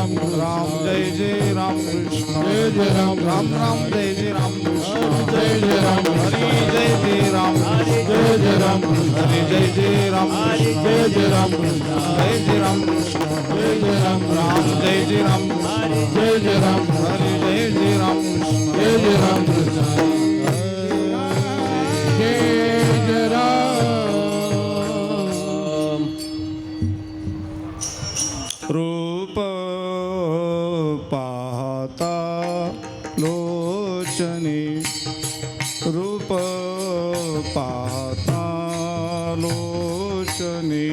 राम राम जय जय राम कृष्ण जय जय राम राम राम जय जय राम कृष्ण जय जय राम हरि जय जय राम जय जय राम हरि जय जय राम जय जय राम जय जय राम कृष्ण जय जय राम राम जय जय राम जय जय राम हरि जय जय राम कृष्ण जय जय राम कृष्ण जय जय राम रूप पाहता लोचने रूप पाहता लोचने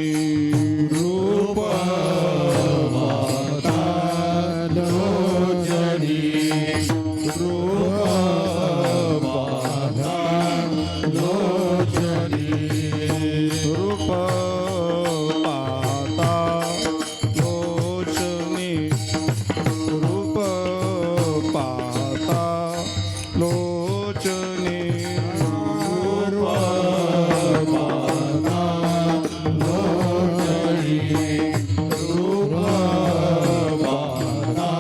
रूप पाहता लोचने रूप पाहता लोचने रूप पाहता लोचने रूप पाहता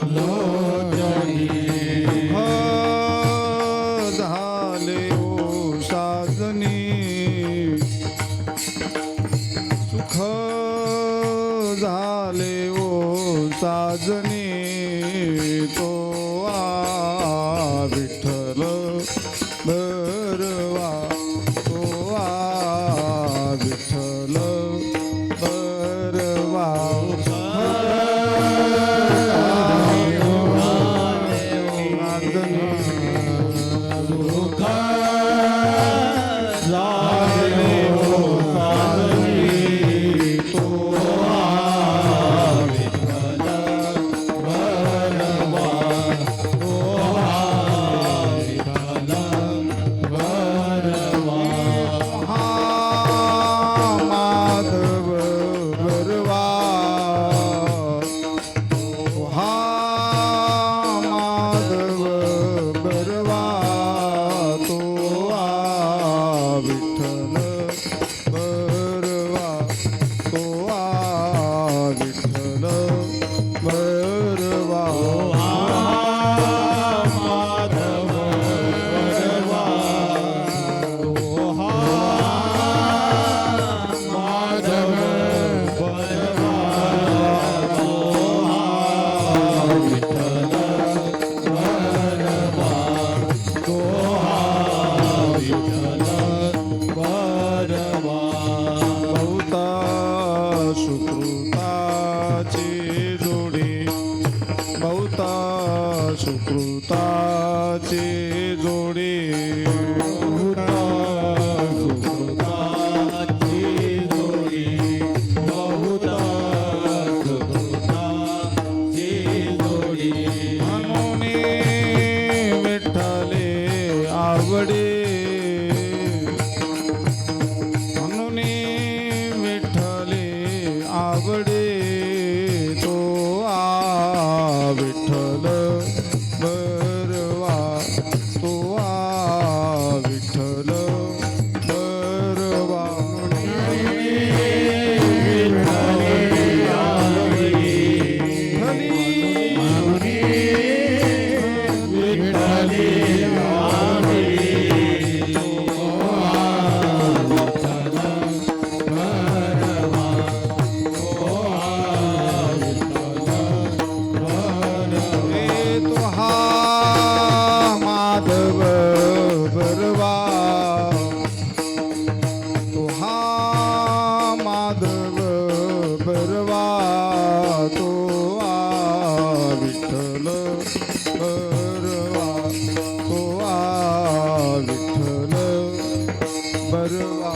लोचने झाले ओ साजनी सुख झाले ओ साजनी तो विठ्ठल बरवा तो विठ्ठल बरवा माधव बरवा माधव बरवा तो विठ्ठल बरवा तो विठ्ठल बरवा माधव बरवा माधव बरवा विठ्ठल बरवा तो विठ्ठल बरवा बहुता सुकृताचे जोडे बहुता सुकृताचे जोडे बहुता सुकृताची जोडी बहुता सुकृताची जोडी म्हणून विठ्ठले आवडे म्हणून विठ्ठले आवडे तो विठ्ठल बरवा तो विठ्ठल बरवा माधव बरवा तो माधव बरवा तो विठ्ठल बरवा तो विठ्ठल बरवा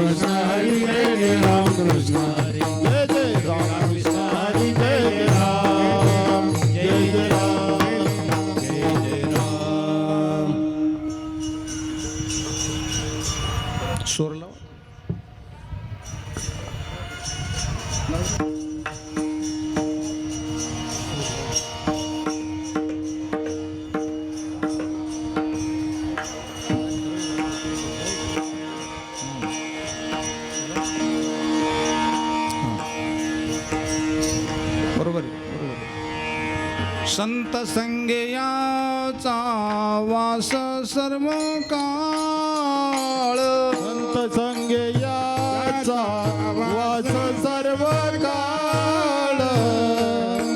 कृष्ण हरी जय राम कृष्ण हरी जय जय राम कृष्ण हरी जय राम जय राम जय राम. सूर लाव. बरोबर आहे, बरोबर आहे. संत संगेयाचा वास सर्व काळ. संत संगे याचा वास सर्व काळ.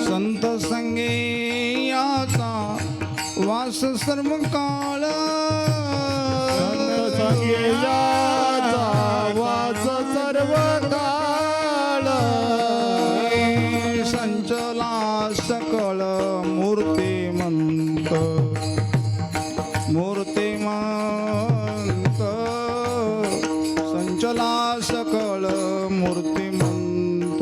संत संगेयाचा वास सर्व काळ. संत संगे याचा वास सर्व काळ. संचला सकळ मूर्तिमंत. मूर्तिमंत संचला सकळ मूर्तिमंत.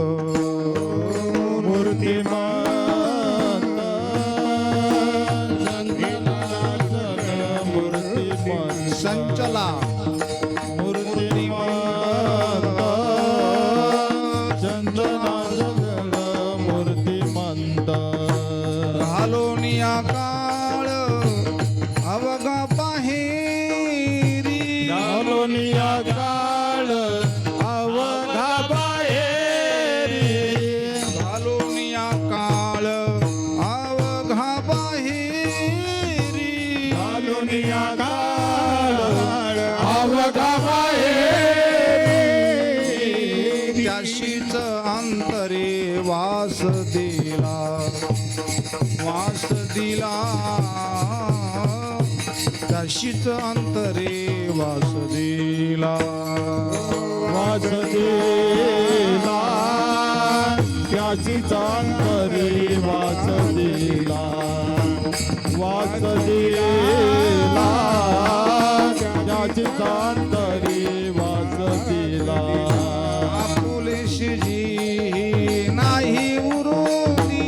मूर्तिमंत मूर्तिमंत संचला घालोनिया काळ अवघा पाहेरी. घालोनिया काळ अवघा बाहेरी. घालोनिया काळ अवघा पाहेरी. घालोनिया काळ अवघा बाहेरी. त्याशीच अंतरे वास दिला. वास दिला त्याशीच अंतरे वास दिला. वास दिला त्याची चांतरी वास दिला. वास दिला त्याची चांतरी वास दिला. आपुलेशी नाही उरोदी.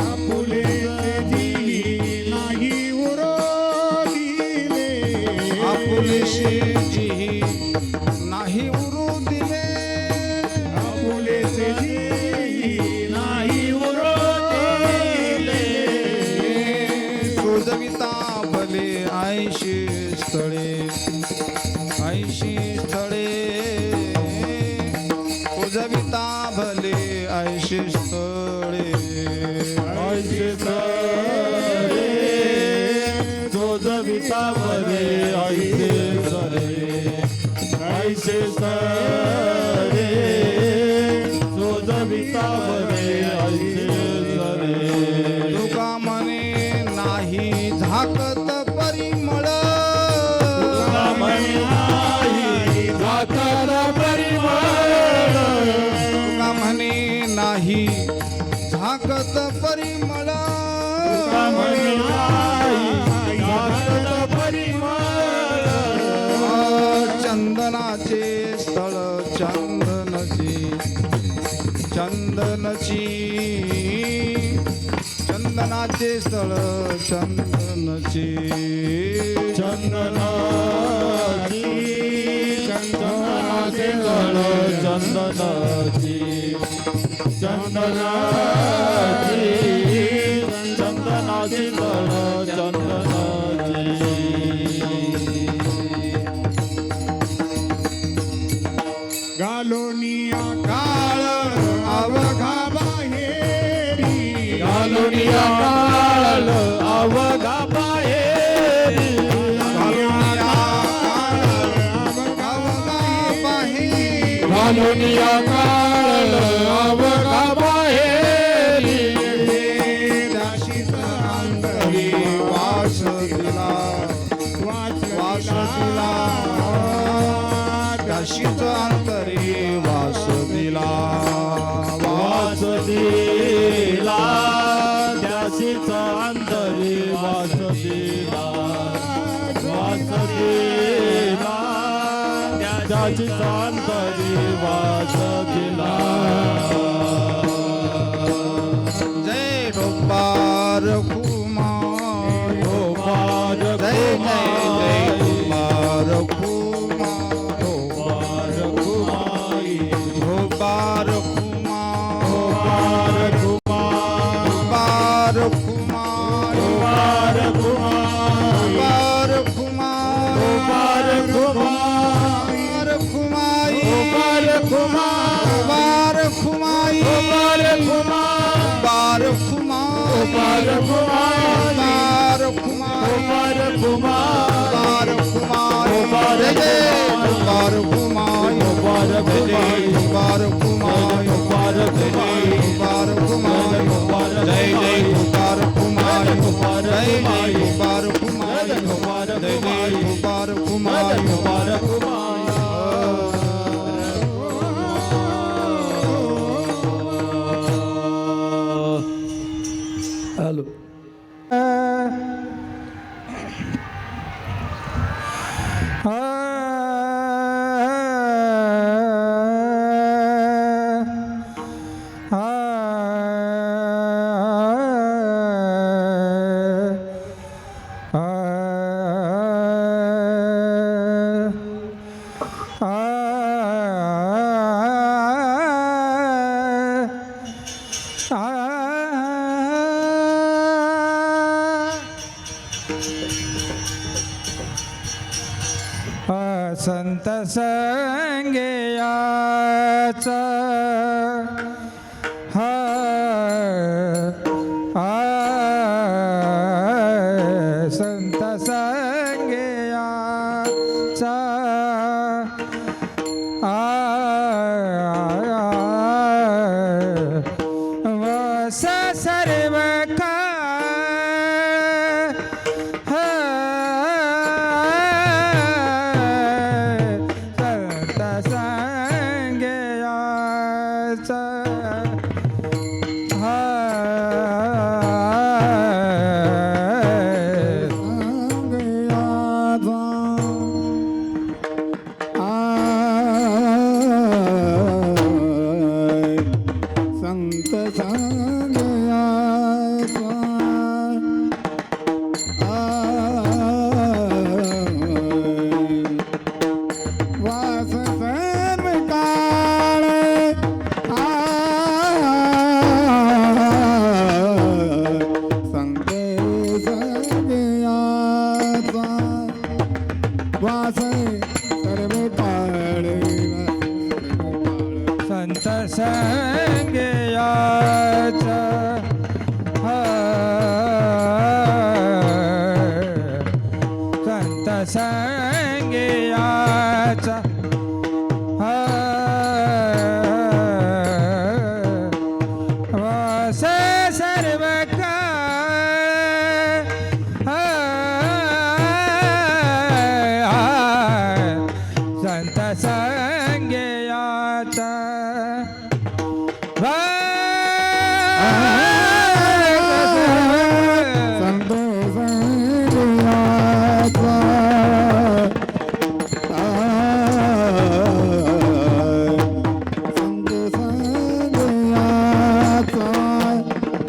आपुलेशी नाही उरोदिले. सोजविता भले 80 स्थळे. 80 स्थळे सोजविता भले 80 स्थळे. ऐसे सरे जोजविता बरे ऐसे सरे. ऐसे सरे जोजविता बरे ऐसे सरे. तुका म्हणे नाही झाकत परिमळ. झाकर परिमळ. तुका म्हणे नाही झाकत परिमळ. चंदनाचे स्थळ चंदनची. चंदनची चंदनाचे स्थळ चंदनची. चंदनाची चंदनाचे गळ चंदनाची. चंदनाची चंदनाची गळ चंदनाची. घालोनिया काळ अवघा बाहेरी. घालुनिया काळ अवघा बाहेरी. घालोनिया काळ अवघा बाहेरी. घालुनिया काळ अवघा बाहेरी. त्याशीच अंतरी वास दिला. वास दिला त्याशीच अंतरी वास दिला. वास दिला त्याशीच अंतरी वास दिला. वास दिला त्याची अंतरी वास दिला. जय डोंबार कुमार डोंबार जय जय जय कुमार, डोंबार कुमार डोंबार कुमारी, डोंबार कुमार डोंबार कुमार, डोंबार कुमार डोंबार कुमारी, डोंबार कुमार डोंबार कुमार, डोंबार कुमारी डोंबार कुमार, डोंबार कुमारी डोंबार कुमार, डोंबार कुमार डोंबार कुमार, डोंबार कुमार डोंबार कुमार, डोंबार कुमार डोंबार जय जय कुमार, डोंबार कुमार डोंबार कुमार, डोंबार कुमार डोंबार कुमार, डोंबार कुमार जय जय डोंबार कुमार जय जय डोंबार कुमार जय जय डोंबार कुमार डोंबार कुमार. हॅलो. संत संगयाचा संत संगयाचा वस सर्व संत संगयाचा संत संगयाचा वास सर्व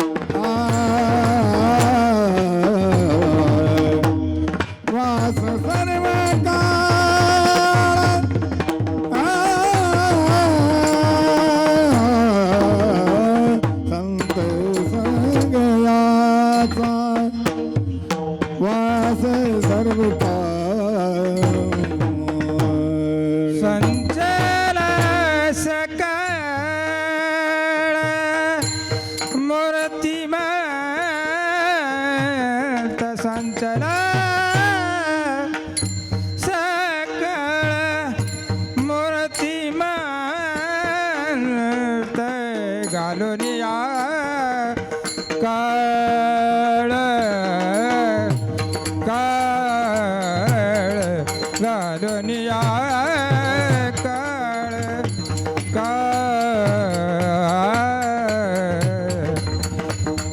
संत संगयाचा संचल सकळ मूर्तिमंत संचल सकळ मूर्तिमंत घालून या काळ काळ घालून या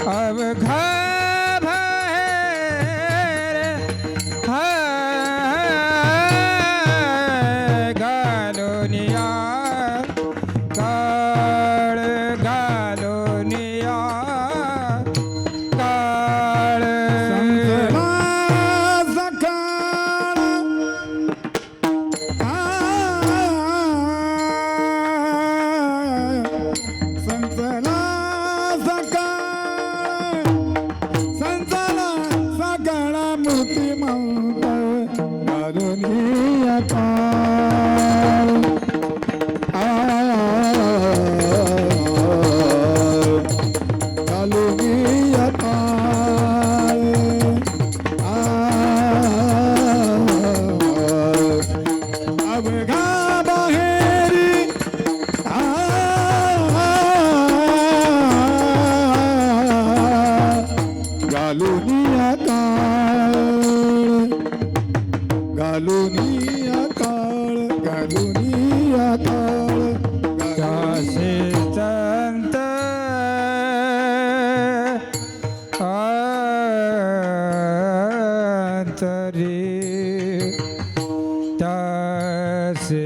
अवघा बाहेर दुनिया काळ त्यासे संत अंतरी त्यासे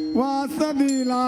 वास दिला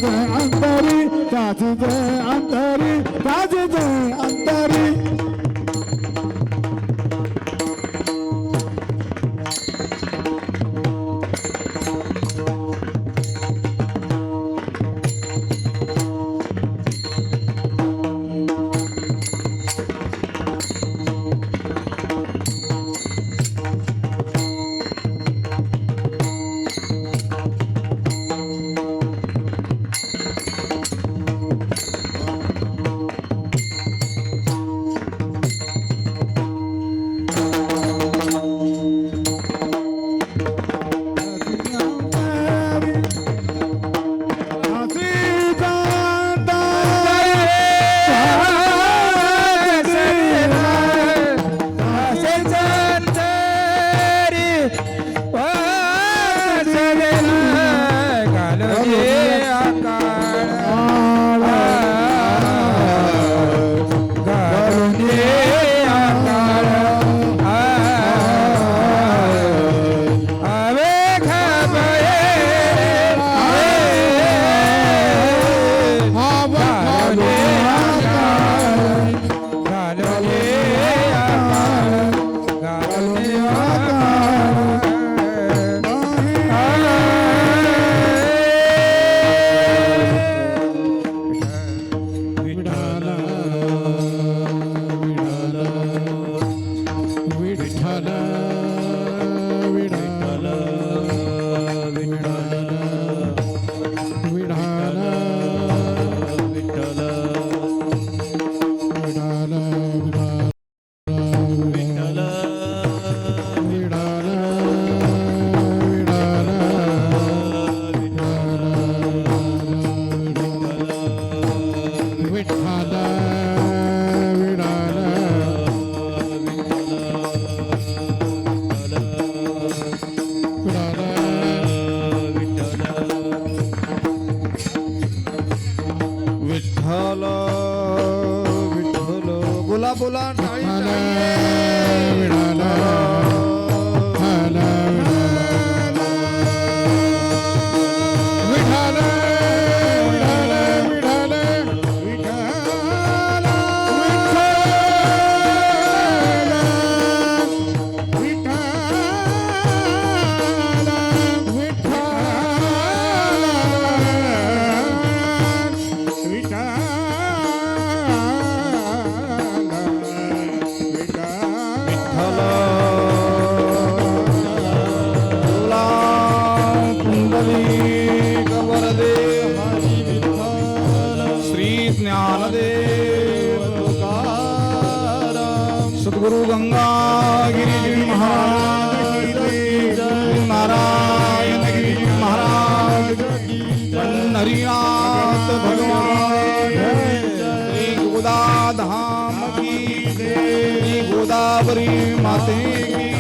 अंतरी काचीच अंतरी काचीच अंतरी विठ्ठल विठ्ठल बोला बोला टाळी सद्गुरु गंगागिरी महाराज नारायण गिरी महाराज हरिनाथ भगवान श्री गोदा धाम की श्री गोदावरी माते की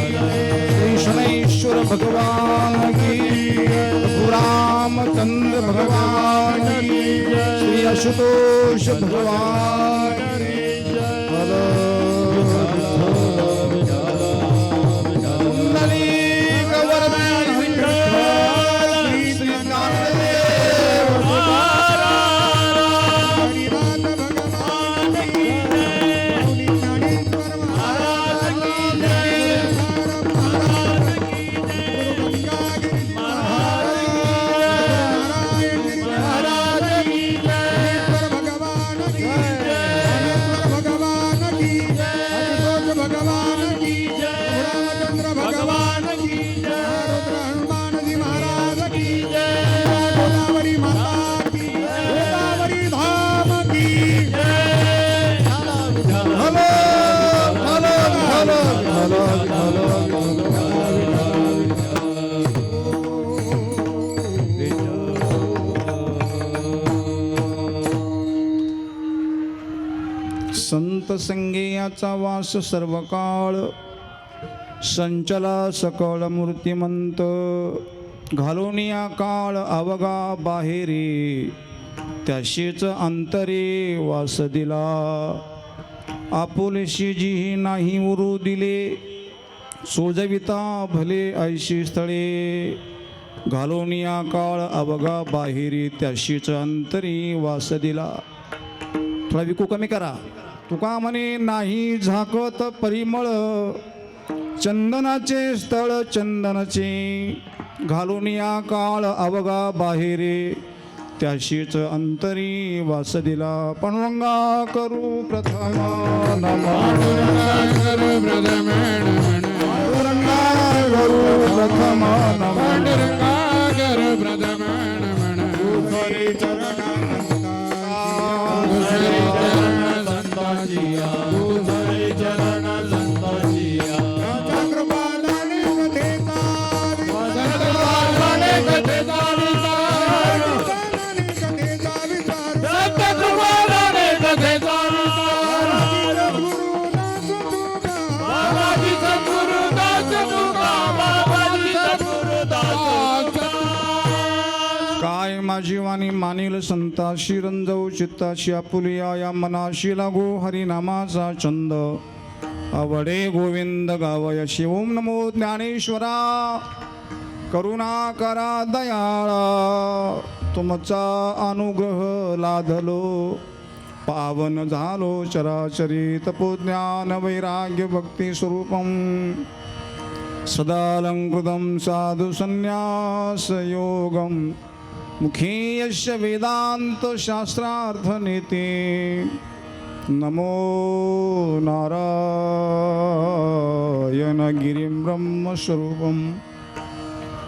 श्री शनैश्वर भगवान की रामचंद्र भगवान की श्री आशुतोष भगवान संत संगेयाचा वास सर्व काळ संचला सकळ मूर्तिमंत घालून या काळ अवगा बाहेरी त्याशीच अंतरे वास दिला आपुलेशी जी नाही उरू दिले सोजविता भले ऐशी स्थळे घालून या काळ अवघा बाहेरी त्याशीच अंतरी वास दिला. थोडा विकू कमी करा. तुका म्हणे नाही झाकत परिमळ चंदनाचे स्थळ चंदनाचे घालून या काळ अवघा बाहेरे त्याशीच अंतरी वास दिला. पांडुरंगा करू प्रथम नमः पांडुरंगा करू प्रथम नमः काय माझी वाणी मानिल संताशी रंजवू चित्ताशी आपुलिया या मनाशी लागो हरिनामाचा छंद आवडे गोविंद गावयशी. ओम नमो ज्ञानेश्वरा करुणा करा दयाळा तुमचा अनुग्रह लाधलो पावन झालो चराचरी तपोज्ञान वैराग्य भक्ती स्वरूपम सदालंकृतं साधु संन्यास योगम मुखे यस्य वेदांत शास्त्रार्थ नेते. नमो नारायण गिरिं ब्रह्मस्वरूपम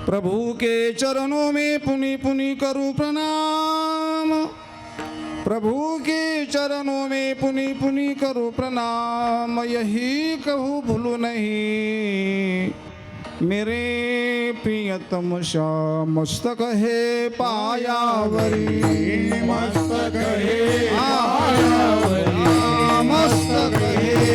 प्रभु के चरणों में पुनि पुनि करूं प्रणाम. प्रभु के चरणों में पुनि पुनि करूं प्रणाम. यही कहूँ भूलू नहीं मेरे प्रियतम श्याम मस्तक है पायावरी मस्तक है पायावरी मस्तक है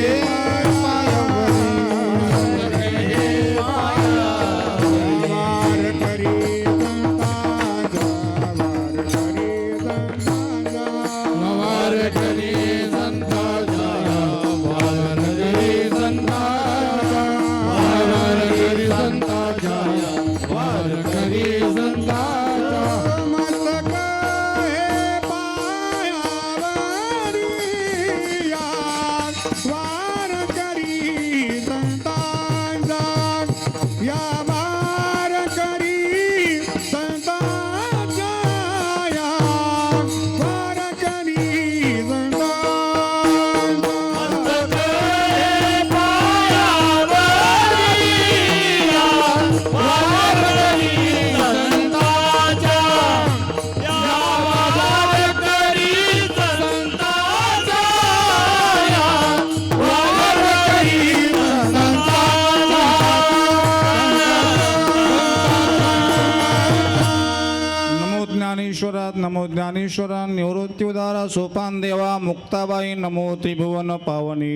नमो ज्ञानेश्वरा निवृत्ती उदारा सोपान देवा मुक्ताबाई नमो त्रिभुवन पावनी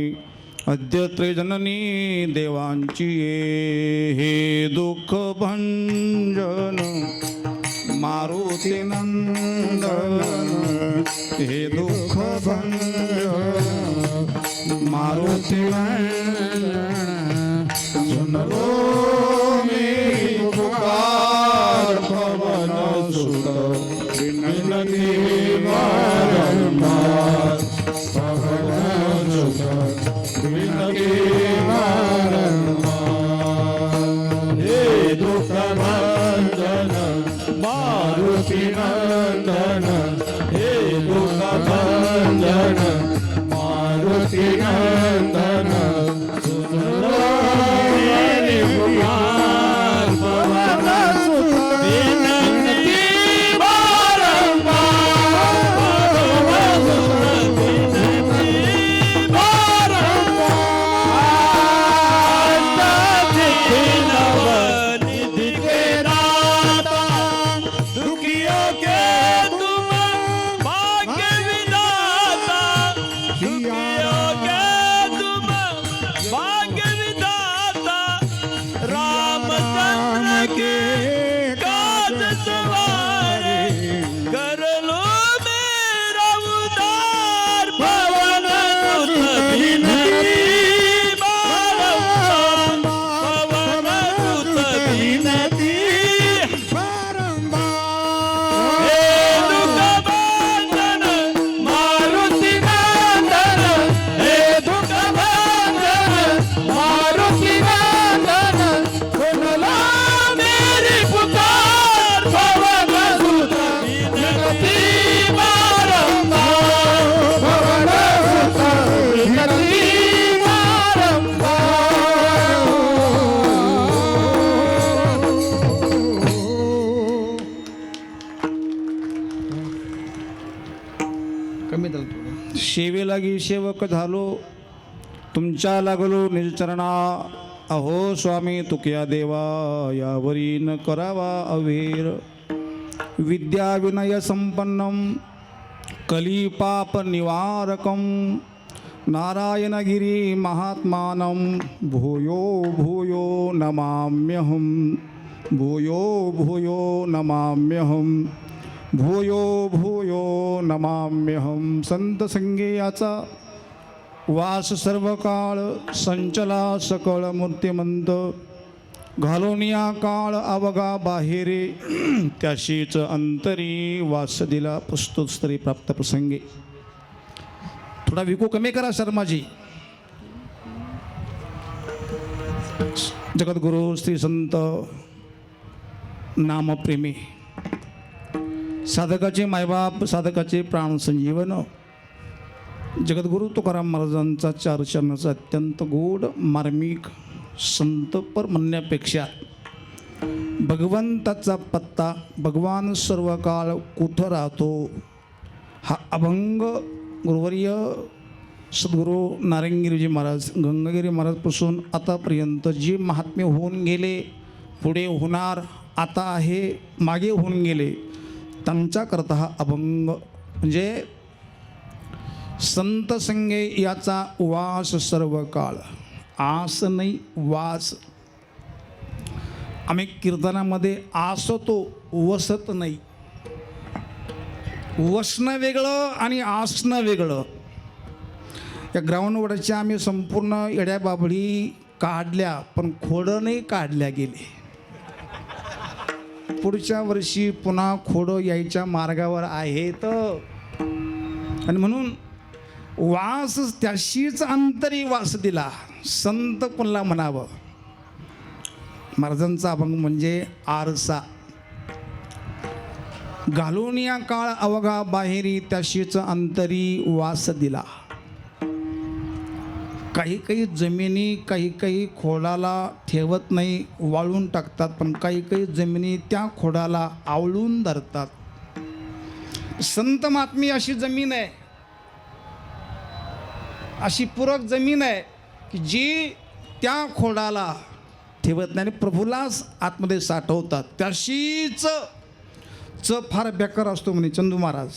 अद्य जननी देवांची ये हे दुःख भंजन मारुती नंदन हे दुःख भंजन मारुती नंदन सुनलो मी पुकार पवन सुत विनती वारंवार पवन सुत विनती वारंवार हे दुःख भंजन मारुती नंदन हे दुःख भंजन मारुती नंदन सेवेलागी सेवक झालो, तुमच्या लागलो निजचरणा. अहो स्वामी तुक्या देवा, यावरी न करावा अवेर. विद्या विनय संपन्नम कलिपाप निवारकम नारायणगिरी महात्मानं भूयो भूयो नमाम्यहं. भूयो भूयो नमाम्यहं. भूयो भूयो नमाम्यहं. संत संगे याचा वास सर्व काळ, संचला सकळ मूर्तिमंत. घालून या काळ अवघा बाहेरे, त्याशीच अंतरी वास दिला. पुस्तोत्तरी प्राप्त प्रसंगी थोडा विकू कमी करा शर्माजी. जगद्गुरु श्री संत नामप्रेमी, साधकाचे मायबाप, साधकाचे प्राण संजीवन, जगद्गुरु तुकाराम महाराजांचा चार चरणाचा अत्यंत गोड मार्मिक संतपर म्हणण्यापेक्षा भगवंताचा पत्ता, भगवान सर्व काळ कुठं राहतो, हा अभंग गुरुवर्य सद्गुरू नारायणगिरीजी महाराज, गंगागिरी महाराजपासून आतापर्यंत जे महात्मे होऊन गेले, पुढे होणार, आता आहे, मागे होऊन गेले, त्यांच्याकरता हा अभंग म्हणजे संत संगे याचा वास सर्व काळ. आस नाही, वास. आम्ही कीर्तनामध्ये आसतो, वसत नाही. वसणं वेगळं आणि आसणं वेगळं. या ग्राउंडवरच्या आम्ही संपूर्ण येड्या बाबळी काढल्या, पण खोडं नाही काढल्या गेले. पुढच्या वर्षी पुन्हा खोडं यायच्या मार्गावर आहेत. आणि म्हणून वास त्याशीच अंतरी वास दिला. संत कोणाला म्हणावं. महाराजांचा अभंग म्हणजे आरसा. घालून या काळ अवघा बाहेरी, त्याशीच अंतरी वास दिला. काही काही जमिनी काही काही खोडाला ठेवत नाही, वाळून टाकतात, पण काही काही जमिनी त्या खोडाला आवळून धरतात. संत महात्मी अशी जमीन आहे, अशी पूरक जमीन आहे की जी त्या खोडाला ठेवत नाही आणि प्रभूलाच आतमध्ये साठवतात. त्याशीच फार बेकार असतो म्हणे चंदू महाराज.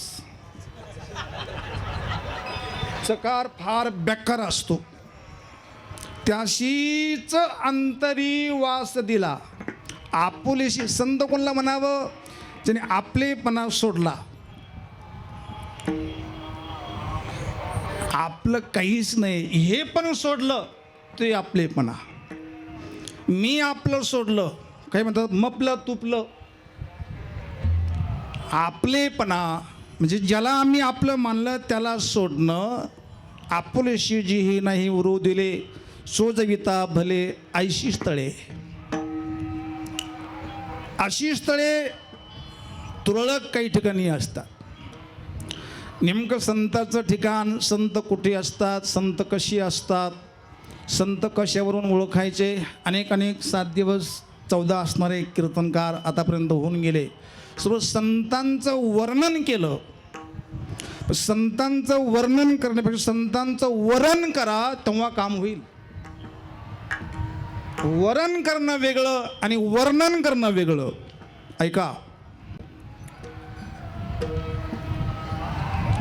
चकार फार बेकार असतो. त्याशीच अंतरी वास दिला. आपुलेशी. संत कोणाला म्हणावं, ज्याने आपलेपणा सोडला. आपलं काहीच नाही हे पण सोडलं, ते आपलेपणा. मी आपलं सोडलं, काही म्हणतात मपलं तुपलं. आपलेपणा म्हणजे ज्याला आम्ही आपलं मानलं त्याला सोडणं. आपुलेशी जी ही नाही उरू दिले, सोजविता भले ऐशी स्थळे. अशी स्थळे तुरळक काही ठिकाणी असतात. नेमकं संताचं ठिकाण, संत कुठे असतात, संत कशी असतात, संत कशावरून ओळखायचे. अनेक 7 दिवस 14 असणारे कीर्तनकार आतापर्यंत होऊन गेले. सर्व संतांचं वर्णन केलं. संतांचं वर्णन करण्यापेक्षा संतांचं वरण करा, तेव्हा काम होईल. वरण करणं वेगळं आणि वर्णन करणं वेगळं. ऐका,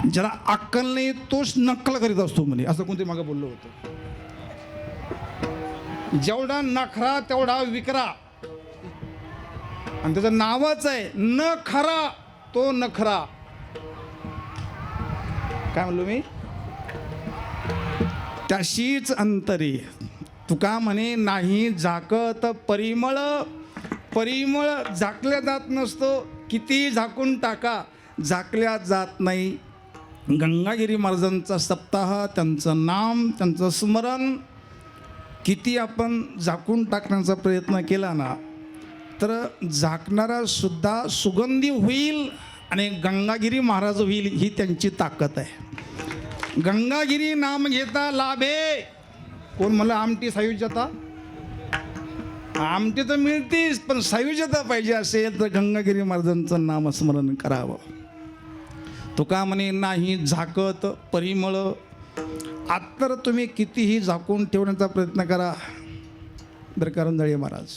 ज्याला अक्कल नाही तोच नक्कल करीत असतो म्हणे, असं कोणते मागे बोललं होतं. जेवढा नखरा तेवढा विकरा, आणि त्याचं नावच आहे न खरा तो नखरा. काय म्हणलो मी? त्याशीच अंतरी. तुका म्हणे नाही झाकत परिमळ. परिमळ झाकल्या जात नसतो, किती झाकून टाका झाकल्या जात नाही. गंगागिरी महाराजांचा सप्ताह, त्यांचं नाम, त्यांचं स्मरण किती आपण झाकून टाकण्याचा प्रयत्न केला ना, तर झाकणारा सुद्धा सुगंधी होईल आणि गंगागिरी महाराज होईल, ही त्यांची ताकद आहे. गंगागिरी नाम घेता लाभे. कोण म्हणलं आमटी सायुज्यता? आमटी तर मिळतीच, पण सायुज्यता पाहिजे असेल तर गंगागिरी महाराजांचं नामस्मरण करावं. तुका म्हणे नाही झाकत परिमळ. आत्तर तुम्ही कितीही झाकून ठेवण्याचा प्रयत्न करा बरं करंजाळे महाराज,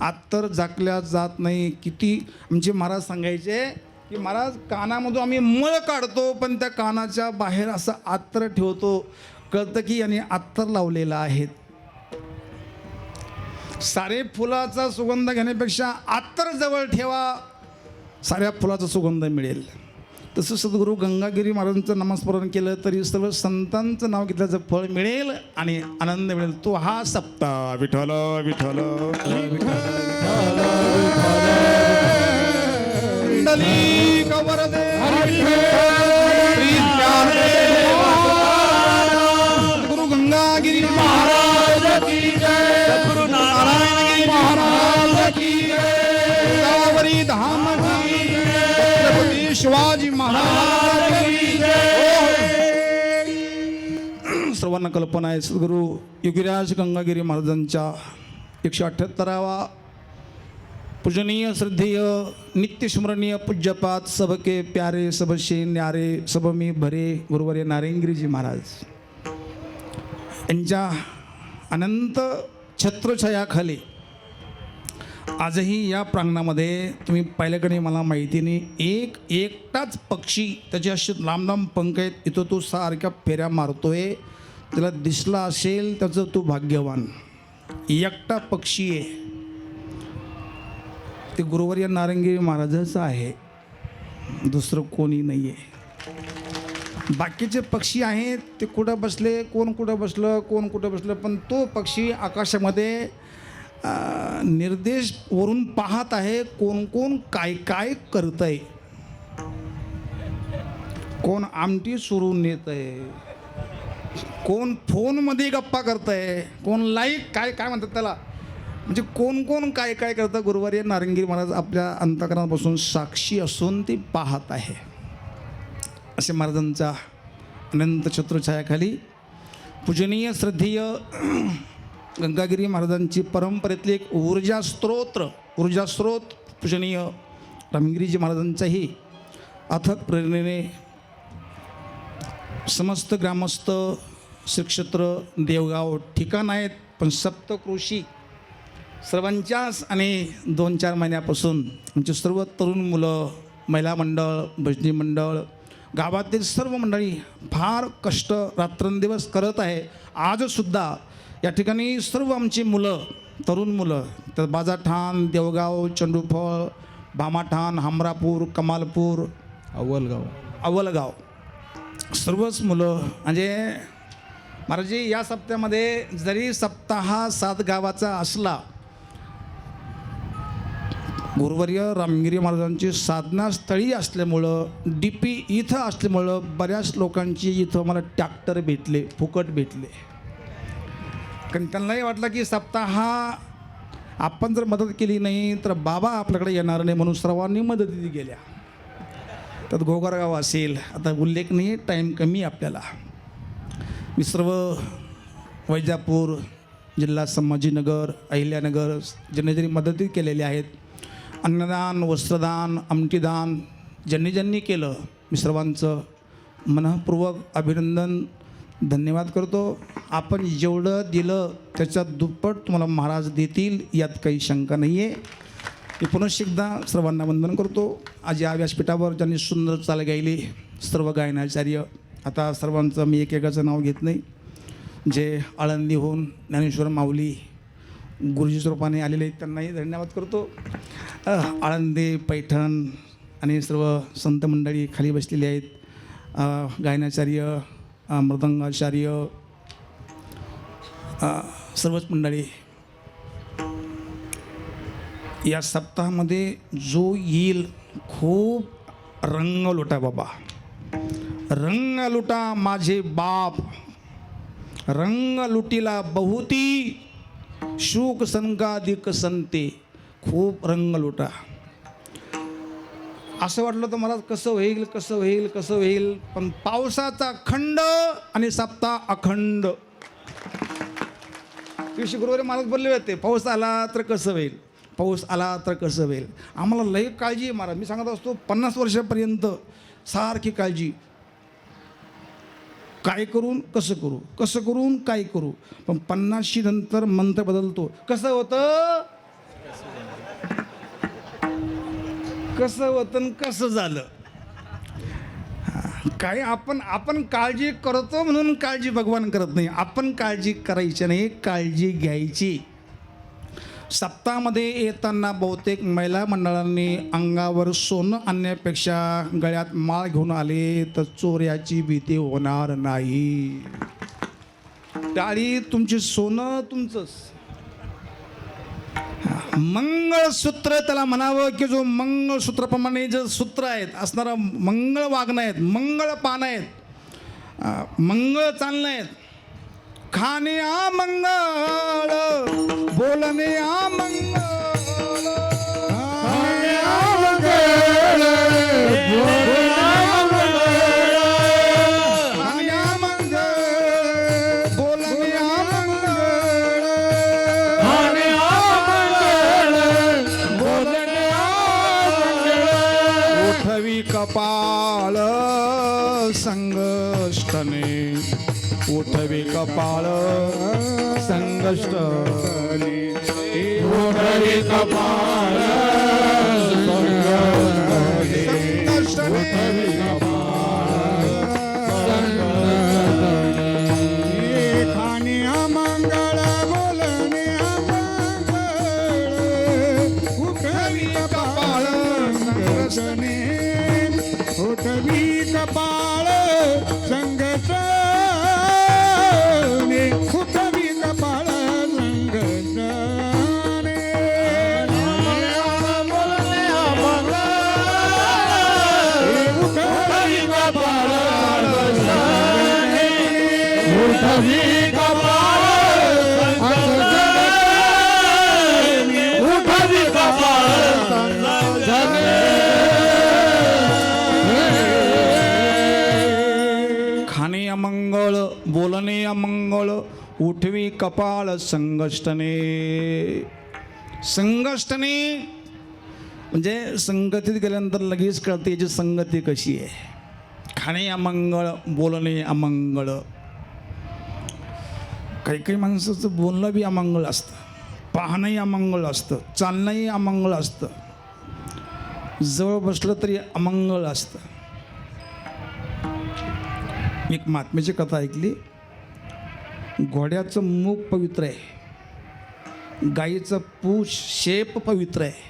आत्तर झाकल्या जात नाही. किती आमचे महाराज सांगायचे की महाराज कानामधून आम्ही मळ काढतो पण त्या कानाच्या बाहेर असं आत्तर ठेवतो, कळतं की याने आत्तर लावलेलं आहे. सारे फुलाचा सुगंध घेण्यापेक्षा आत्तर जवळ ठेवा, साऱ्या फुलाचा सुगंध मिळेल. तसं सद्गुरू गंगागिरी महाराजांचं नामस्मरण केलं तरी सर्व संतांचं नाव घेतल्याचं फळ मिळेल आणि आनंद मिळेल. तो हा सप्ताह विठ्ठल विठ्ठल कुंडली कवरदे श्री ज्ञानदेव सद्गुरू गंगागिरी महाराज की जय, सद्गुरू नारायणगिरी महाराज की जय, गोदावरी धाम की जय, छत्रपती शिवाजी महाराज की जय. सर्वांना कल्पना आहे सद्गुरू योगीराज गंगागिरी महाराजांच्या 178वा पूजनीय श्रद्धेय नित्यस्मरणीय पूज्यपात सबके प्यारे सबशे न्यारे सब मी भरे गुरुवर्य नारायणगिरीजी महाराज यांच्या अनंत छत्रछायाखाली आजही या प्रांगणामध्ये तुम्ही पाहिल्याकडे मला माहितीने एकटाच पक्षी त्याचे असे लांब लांब पंख आहेत, इथं तो सारख्या फेऱ्या मारतोय. त्याला दिसला असेल त्याचं तो भाग्यवान. एकटा पक्षी आहे ते गुरुवर्य नारायणगिरी महाराजाचं आहे, दुसरं कोणी नाही आहे. बाकीचे पक्षी आहेत ते कुठं बसले, कोण कुठं बसलं, कोण कुठं बसलं, पण तो पक्षी आकाशामध्ये निर्देश वरून पाहत आहे कोण कोण काय काय करत आहे. कोण आमटी सुरून नेत आहे, कोण फोनमध्ये गप्पा करत आहे, कोण लाईक काय काय म्हणतात त्याला, म्हणजे कोण कोण काय काय करतं. गुरुवर्य नारायणगिरी महाराज आपल्या अंतःकरणापासून साक्षी असून ते पाहत आहे. असे महाराजांच्या अनंत छत्रछायाखाली पूजनीय श्रद्धेय गंगागिरी महाराजांची परंपरेतली एक ऊर्जा स्रोत पूजनीय रामगिरीजी महाराजांच्याही अथक प्रेरणेने समस्त ग्रामस्थ श्रीक्षेत्र देवगाव ठिकाण आहेत, पण सप्तकृषी सर्वांच्याच आणि 2-4 महिन्यापासून आमचे सर्व तरुण मुलं, महिला मंडळ, भजनी मंडळ, गावातील सर्व मंडळी फार कष्ट रात्रंदिवस करत आहे. आजसुद्धा या ठिकाणी सर्व आमची मुलं, तरुण मुलं, तर बाजाठाण, देवगाव, चंडूफळ, भामाठाण, हमरापूर, कमालपूर, अव्वलगाव सर्वच मुलं म्हणजे महाराजी या सप्त्यामध्ये जरी सप्ताह 7 गावाचा असला, गुरुवर्य रामगिरी महाराजांची साधनास्थळी असल्यामुळं DP इथं असल्यामुळं बऱ्याच लोकांची इथं मला ट्रॅक्टर भेटले, फुकट भेटले. कारण त्यांनाही वाटलं की सप्ताह आपण जर मदत केली नाही तर बाबा आपल्याकडे येणार नाही, म्हणून सर्वांनी मदती गेल्या. त्यात गोगरगाव असेल, आता उल्लेख नाही, टाईम कमी आपल्याला. मी सर्व वैजापूर जिल्हा संभाजीनगर, अहिल्यानगर ज्यांनी ज्यांनी मदती केलेली आहेत, अन्नदान, वस्त्रदान, आमटीदान ज्यांनी ज्यांनी केलं, मी सर्वांचं मनःपूर्वक अभिनंदन, धन्यवाद करतो. आपण जेवढं दिलं त्याच्यात दुप्पट तुम्हाला महाराज देतील, यात काही शंका नाही आहे. मी पुनश्च एकदा सर्वांना वंदन करतो. आज या व्यासपीठावर ज्यांनी सुंदर चाल गायली, सर्व गायनाचार्य, आता सर्वांचं मी एकेकाचं नाव घेत नाही, जे आळंदीहून ज्ञानेश्वर माऊली गुरुजी स्वरूपाने आलेले त्यांनाही धन्यवाद करतो. आळंदी, पैठण आणि सर्व संत मंडळी खाली बसलेली आहेत, गायनाचार्य, मृदंगाचार्य, सर्वच मंडळी. या सप्ताहामध्ये जो येईल खूप रंग लुटा बाबा, रंग लुटा माझे बाप, रंग लुटीला बहुती शोक संकाधिक संते, खूप रंग लुटा. असं वाटलं तर मला कसं होईल कसं होईल कसं होईल, पण पावसाचा खंड आणि सप्ताह अखंड. दिवशी गुरुवारी महाराज बोलले होते, पाऊस आला तर कसं होईल, पाऊस आला तर कसं होईल. आम्हाला लई काळजी आहे महाराज. मी सांगत असतो 50 वर्षापर्यंत सारखी काळजी. काय करून कसं करू, कसं करून काय करू. पण 50शी नंतर मंत्र बदलतो. कसं होतं, कसं होतं आणि कसं झालं. काय आपण काळजी करतो म्हणून काळजी भगवान करत नाही. आपण काळजी करायची नाही, काळजी घ्यायची. सप्ताहामध्ये येताना बहुतेक महिला मंडळांनी अंगावर सोनं आणण्यापेक्षा गळ्यात माळ घेऊन आले तर चोऱ्याची भीती होणार नाही. टाळी तुमची, सोनं तुमचंच. मंगळसूत्र त्याला म्हणावं की जो मंगळसूत्राप्रमाणे जे सूत्र आहेत असणारं मंगळ वागणं आहेत, मंगळ पान आहेत, मंगळ चालणं आहेत. खाणे मंगळ, बोलणे मंगळ, खाणे मंगळ, बोलणे उठवी कपाळ संगष्टने, उठवी कपाळ संगष्टने, उठवी कपाळ संगष्टने, खाणे मंगळ, बोलणे मंगळ, उठवी कपाळ संगष्टने, उठवी कपाळ संगष्टने, उठवी कपाळ संगष्टने. बोलणे मंगळ, उठवी कपाळ संगष्टने, उठवी कपाळ संगष्टने, उठवी कपाळ संगष्टने. खाणे अमंगळ, बोलणे अमंगळ, उठवी कपाळ संगष्टने. संगष्टने म्हणजे संगतीत गेल्यानंतर लगेच कळते याची संगती कशी आहे. खाणे अमंगळ, बोलणे अमंगळ. काही काही माणसाचं बोलणं बी अमंगळ असतं, पाहणंही अमंगळ असतं, चालणंही अमंगळ असतं, जवळ बसलं तरी अमंगळ असतं. मी एक महात्म्याची कथा ऐकली. घोड्याचं मुख पवित्र आहे, गाईचं पूछ शेप पवित्र आहे,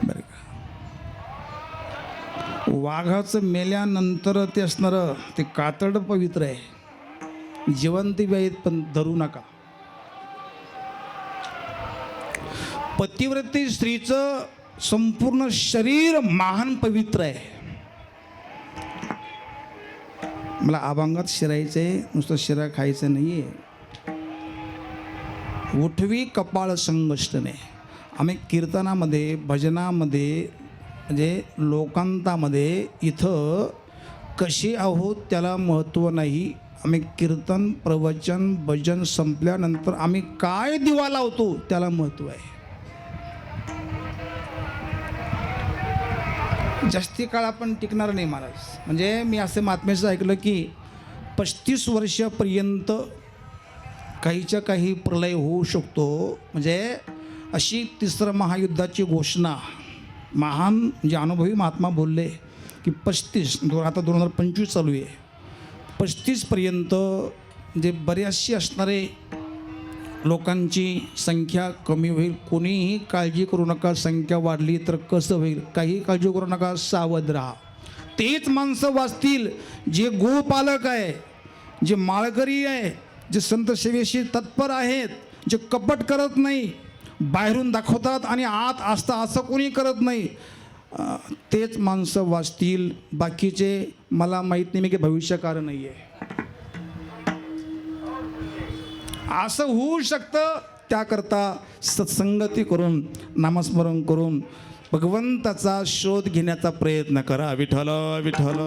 बरं का. वाघाचं मेल्यानंतर ते असणारं ते कातड पवित्र आहे, जिवंत बी आहेत पण धरू नका. पतिव्रती स्त्रीचं संपूर्ण शरीर महान पवित्र आहे. मला अभंगात शिरायचं आहे, नुसतं शिरा खायचं नाही आहे. उठवी कपाळ संगष्टने. आम्ही कीर्तनामध्ये, भजनामध्ये, म्हणजे लोकांतामध्ये इथं कशी आहोत त्याला महत्त्व नाही. आम्ही कीर्तन, प्रवचन, भजन संपल्यानंतर आम्ही काय दिवा लावतो त्याला महत्त्व आहे. जास्ती काळ आपण टिकणार नाही महाराज. म्हणजे मी असे महात्म्याचं ऐकलं की 35 वर्षापर्यंत काहीच्या काही प्रलय होऊ शकतो. म्हणजे अशी तिसरं महायुद्धाची घोषणा महान म्हणजे अनुभवी महात्मा बोलले की 35, आता 2025 चालू आहे, 35पर्यंत म्हणजे बऱ्याचशी असणारे लोकांची संख्या कमी होईल. कोणीही काळजी करू नका, संख्या वाढली तर कसं होईल, काही काळजी करू नका, सावध राहा. तेच माणसं वाचतील जे गोपालक आहे, जे माळकरी आहे, जे संत सेवेशी तत्पर आहेत, जे कपट करत नाही, बाहेरून दाखवतात आणि आत असतं असं कोणी करत नाही. तेच माणसं वाचतील. बाकीचे मला माहीत नाही, मी काही भविष्यकार नाही आहे. असं होऊ शकतं. त्याकरता सत्संगती करून, नामस्मरण करून भगवंताचा शोध घेण्याचा प्रयत्न करा. विठ्ठल विठ्ठल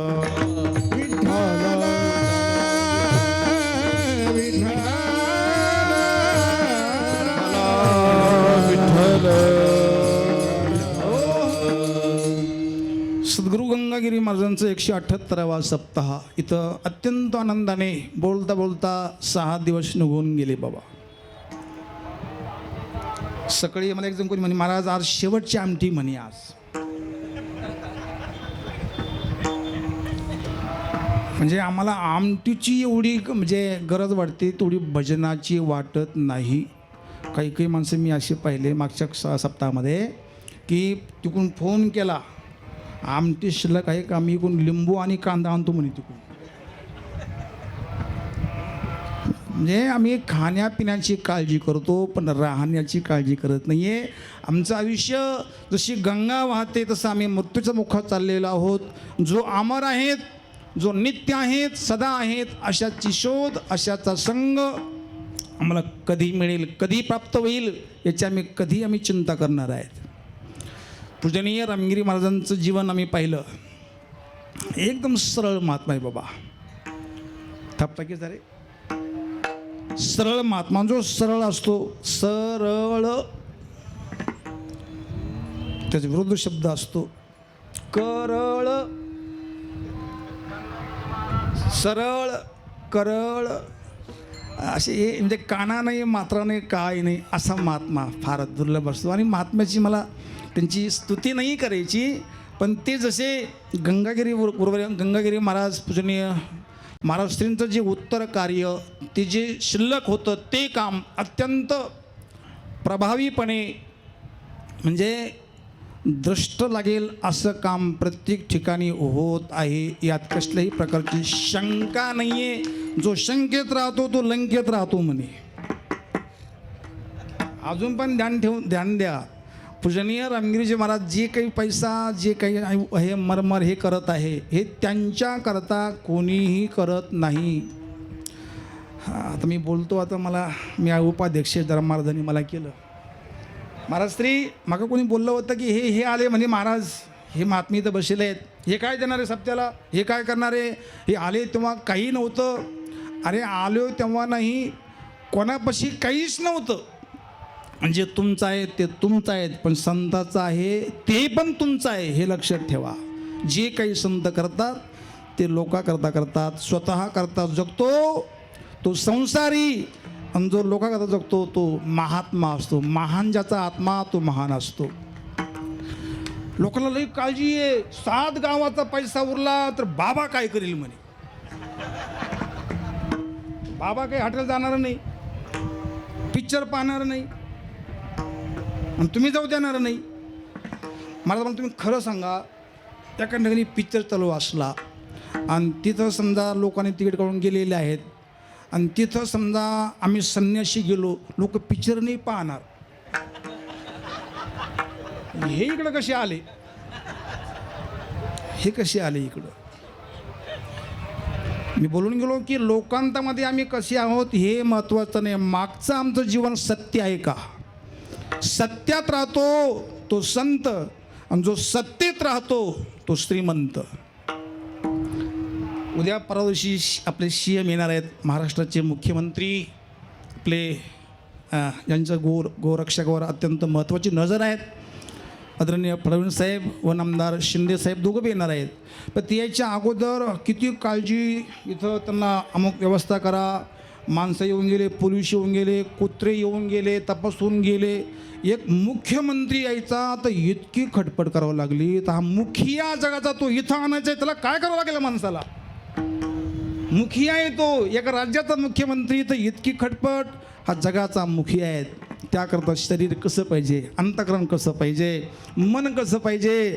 महाराजांचं 178वा सप्ताह इथं अत्यंत आनंदाने बोलता बोलता 6 दिवस निघून गेले बाबा. सकाळी मला एकदम कोणी म्हणे महाराज आज शेवटची आमटी म्हणे आज. म्हणजे आम्हाला आमटीची एवढी म्हणजे गरज वाटते तेवढी भजनाची वाटत नाही. काही काही माणसं मी असे पाहिले मागच्या सप्ताहामध्ये की तिकडून फोन केला आमटी शिल्लक आहे का, मी इकडून लिंबू आणि कांदा आणतो म्हणे तिकडून. म्हणजे आम्ही खाण्यापिण्याची काळजी करतो पण राहण्याची काळजी करत नाही आहे. आमचं आयुष्य जशी गंगा वाहते तसं आम्ही मृत्यूच्या मुखात चाललेलो आहोत. जो अमर आहेत, जो नित्य आहेत, सदा आहेत, अशाची शोध, अशाचा संग आम्हाला कधी मिळेल, कधी प्राप्त होईल याची आम्ही चिंता करणार आहेत. पूजनीय रामगिरी महाराजांचं जीवन आम्ही पाहिलं. एकदम सरळ महात्मा आहे बाबा. थापता की सारे सरळ महात्मा. जो सरळ असतो, सरळ त्याचा विरुद्ध शब्द असतो करळ. सरळ करळ असे हे म्हणजे काना नाही मात्रा नाही काय नाही असा महात्मा फार दुर्लभ असतो. आणि महात्म्याची मला त्यांची स्तुती नाही करायची पण ते जसे गंगागिरी महाराज पूजनीय महाराष्ट्रींचं जे उत्तर कार्य ते जे शिल्लक होतं ते काम अत्यंत प्रभावीपणे म्हणजे दृष्ट लागेल असं काम प्रत्येक ठिकाणी होत आहे. यात कसल्याही प्रकारची शंका नाही आहे. जो शंकेत राहतो तो लंकेत राहतो म्हणे. अजून पण ध्यान द्या. पूजनीय रामगिरीजी महाराज जे काही पैसा जे काही हे मरमर हे करत आहे हे त्यांच्याकरता कोणीही करत नाही. आता मी बोलतो आता मी उपाध्यक्ष जरा महाराजांनी मला केलं. महाराज श्री मागं कोणी बोललं होतं की हे आले म्हणजे महाराज हे महात्मे इथं बसले आहेत, हे काय देणारे सप्त्याला, हे काय करणारे. हे आले तेव्हा काही नव्हतं. अरे आलो तेव्हा नाही कोणापाशी काहीच नव्हतं. म्हणजे तुमचं आहे ते तुमचं आहे पण संताचं आहे ते पण तुमचं आहे हे लक्षात ठेवा. जे काही संत करतात ते लोकाकरता करतात, स्वतः करता जगतो तो संसारी, आणि जो लोकाकरता जगतो तो महात्मा असतो. महान ज्याचा आत्मा तो महान असतो. लोकांना लई काळजी आहे. 7 गावाचा पैसा उरला तर बाबा काय करेल म्हणे. बाबा काही हॉटेल जाणार नाही, पिक्चर पाहणार नाही आणि तुम्ही जाऊ देणार नाही. मला तुम्ही खरं सांगा एका ठिकाणी पिक्चर चालू असला आणि तिथं समजा लोकांनी तिकीट काढून गेलेले आहेत आणि तिथं समजा आम्ही संन्याशी गेलो, लोक पिक्चर नाही पाहणार. हे इकडं कसे आले, हे कसे आले इकडं. मी बोलून गेलो की लोकांतामध्ये आम्ही कसे आहोत हे महत्त्वाचं नाही, मागचं आमचं जीवन सत्य आहे का. सत्यात राहतो तो संत आणि जो सत्तेत राहतो तो श्रीमंत. उद्या परवा दिवशी आपले CM येणार आहेत. महाराष्ट्राचे मुख्यमंत्री आपले यांचं गोरक्षकावर अत्यंत महत्त्वाची नजर आहेत. आदरणीय फडणवीस साहेब व नामदार शिंदे साहेब दोघं बी येणार आहेत. पण ते याच्या अगोदर किती काळजी इथं त्यांना अमुक व्यवस्था करा. माणसं येऊन गेले, पोलीस येऊन गेले, कुत्रे येऊन गेले, तपासून गेले. एक मुख्यमंत्री यायचा तर इतकी खटपट करावं लागली. तर हा मुखिया जगाचा तो इथं आणायचा आहे, त्याला काय करावं लागेल माणसाला. मुखिया आहे तो, एका राज्याचा मुख्यमंत्री, तर इतकी खटपट. हा जगाचा मुखिया आहे. त्याकरता शरीर कसं पाहिजे, अंतःकरण कसं पाहिजे, मन कसं पाहिजे,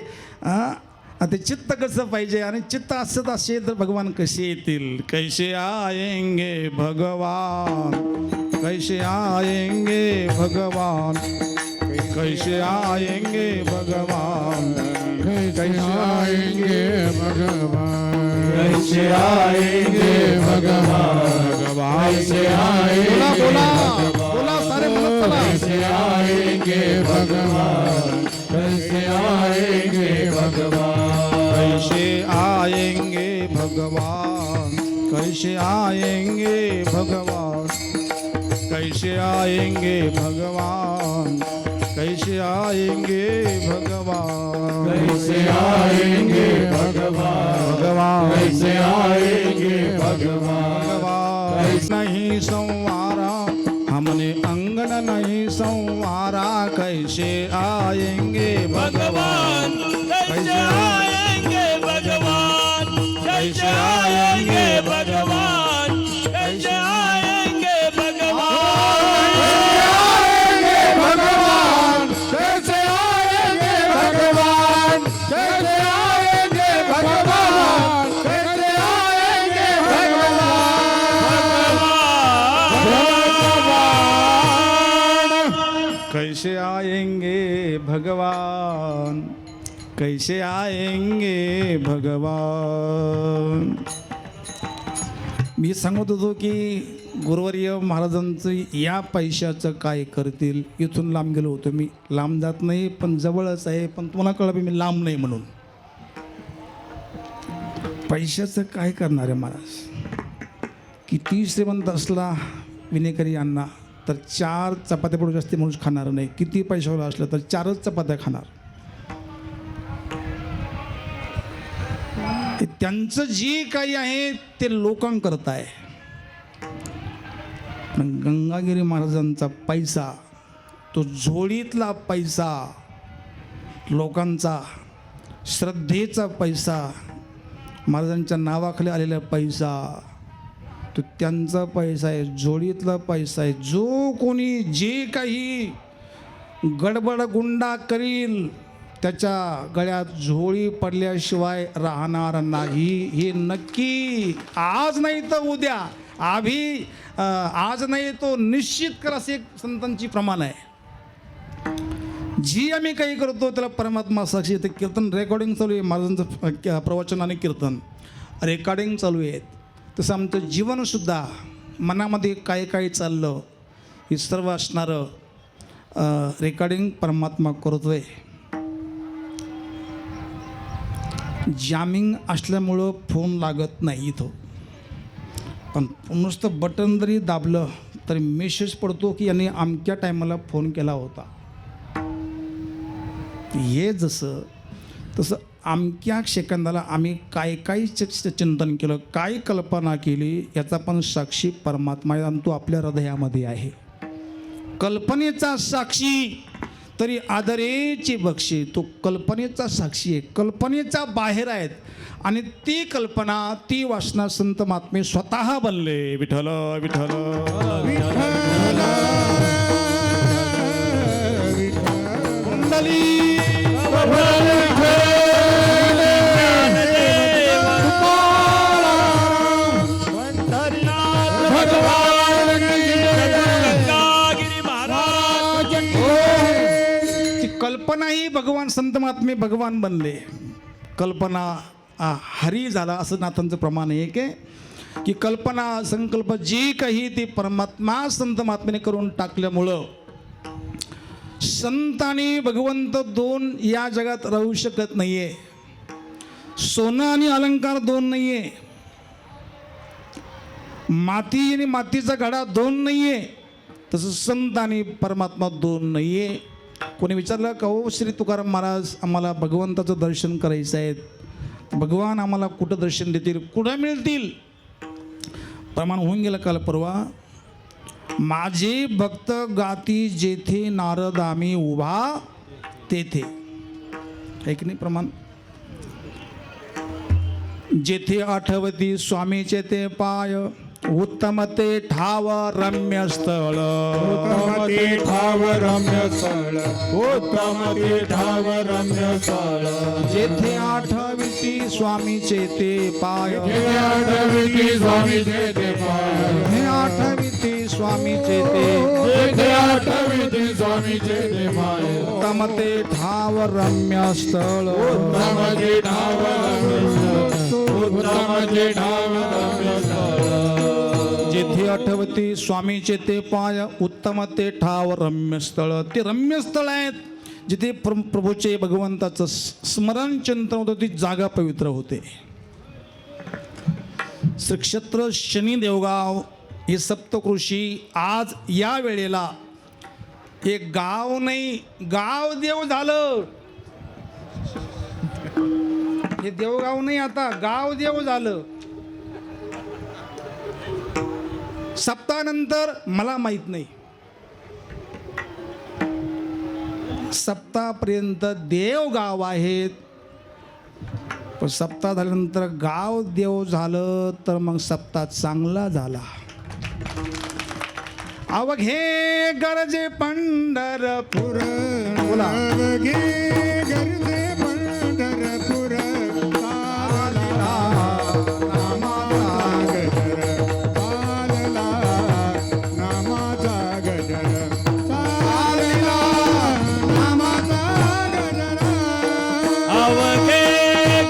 ते चित्त कसं पाहिजे. आणि चित्त असत असेल तर भगवान कसे येतील. कैसे आएंगे भगवान, कैसे आएंगे भगवान, कैसे आएंगे भगवान, कैसे आएंगे भगवान, कैसे आएंगे भगवान, कैसे आएंगे बोला सारे म्हणत चला. कैसे आएंगे भगवान, कैसे आएंगे भगवान, कैसे आएंगे भगवान, कैसे आएंगे भगवान, कैसे आएंगे भगवान, कैसे आएंगे भगवान, कैसे आएंगे भगवान, भगवान कैसे आएंगे भगवान, भगवान नहीं संवारा, हमने अंगन नहीं संवारा, कैसे आएंगे भगवान, कैसे आएंगे भगवान, कैसे आएंगे भगवान, कैसे आएंगे भगवान, कैसे आएंगे भगवान, कैसे आएंगे भगवान, कैसे आएंगे भगवान, कैसे आएंगे भगवान, कैसे आएंगे भगवान. मी सांगत होतो की गुरुवर्य महाराजांचं या पैशाचं काय करतील. इथून लांब गेलो होतो मी. लांब जात नाही पण जवळच आहे, पण तुम्हाला कळलं मी लांब नाही म्हणून. पैशाचं काय करणार आहे महाराज. किती श्रीमंत असला विनेकरी अण्णा तर 4 चपात्या पडू जास्ती माणूस खाणार नाही. किती पैशावाला असलं तर 4च चपात्या खाणार. त्यांचं जे काही आहे ते लोकांकरता आहे. पण गंगागिरी महाराजांचा पैसा, तो झोळीतला पैसा, लोकांचा श्रद्धेचा पैसा, महाराजांच्या नावाखाली आलेला पैसा, तो त्यांचा पैसा आहे, झोळीतला पैसा आहे. जो कोणी जे काही गडबड गुंडा करील त्याच्या गळ्यात झोळी पडल्याशिवाय राहणार नाही. हे नक्की आज नाही तर उद्या, आज नाही तो निश्चित कर, असे एक संतांची प्रमाण आहे. जी आम्ही काही करतो त्याला परमात्मा साक्षी. ते कीर्तन रेकॉर्डिंग चालू आहे, महाराजांचं प्रवचन आणि कीर्तन रेकॉर्डिंग चालू आहेत. तसं आमचं जीवनसुद्धा मनामध्ये काय काय चाललं हे सर्व असणारं रेकॉर्डिंग परमात्मा करतोय. जॅमिंग असल्यामुळं फोन लागत नाही इथं, पण नुसतं बटन जरी दाबलं तरी मेसेज पडतो की याने अमक्या टायमाला फोन केला होता. हे जसं तसं अमक्या सेकंदाला आम्ही काय काय चिंतन केलं, काय कल्पना केली याचा पण साक्षी परमात्मा आहे आणि तो आपल्या हृदयामध्ये आहे. कल्पनेचा साक्षी तरी आदरेची बक्षी. तो कल्पनेचा साक्षी आहे, कल्पनेचा बाहेर आहेत आणि ती कल्पना ती वासना संत महात्मे स्वतः बनले. विठ्ठल विठ्ठल कुंडली गंगागिरी महाराज ती कल्पना ही भगवान संत महात्मे भगवान बनले. कल्पना हरी झाला असं नाथांचं प्रमाण आहे की कल्पना संकल्प जी काही ती परमात्मा संत महात्मेने करून टाकल्यामुळं संत आणि भगवंत दोन या जगात राहू शकत नाहीये. सोनं आणि अलंकार दोन नाहीये, माती आणि मातीचा घडा दोन नाहीये, तसं संत आणि परमात्मा दोन नाहीये. कोणी विचारलं का हो श्री तुकाराम महाराज आम्हाला भगवंताचं दर्शन करायचं आहे, भगवान आम्हाला कुठं दर्शन देतील, कुठं मिळतील. प्रमाण होऊन गेलं काल परवा. माझे भक्त गाती जेथे नारद आम्ही उभा तेथे. आहे की नाही प्रमाण. जेथे आठवती स्वामीचे ते पाय, उत्तम ते ठाव रम्य स्थळ. उत्तम ते ठाव रम्य स्थळ, उत्तम ते ठाव रम्य स्थळ. जेथे आठवती स्वामीचे ते पाय, जेथे आठविती स्वामीचे ते पाय, जेथे आठवती स्वामीचे ते, जेथे आठविती स्वामीचे ते पाय. उत्तम ते ठाव रम्य स्थळ. उत्तम ते ठाव रम्य स्थळ, उत्तम ते ठाव रम्य स्थळ. जेथे आठवती स्वामीचे ते पाय, उत्तम ते ठाव रम्य स्थळ. ते रम्य स्थळ आहेत जिथे प्रभूचे भगवंताचं स्मरण चिंतन होतं, ती जागा पवित्र होते. श्री क्षेत्र शनी देवगाव हे सप्तकृषी आज या वेळेला हे गाव नाही, गाव देव झालं. हे देवगाव नाही, आता गाव देव झालं. सप्ताहानंतर मला माहित नाही, सप्ताहापर्यंत देव गाव आहेत. पण सप्ताह झाल्यानंतर गाव देव झालं तर मग सप्ताह चांगला झाला. अवघे गरजे पंढरपूर, बोला. अवघे गरजे पंढरपूर, चालला नामाचा गजर, चालला नामाचा गजर, चालला नामाचा गजर. अवघे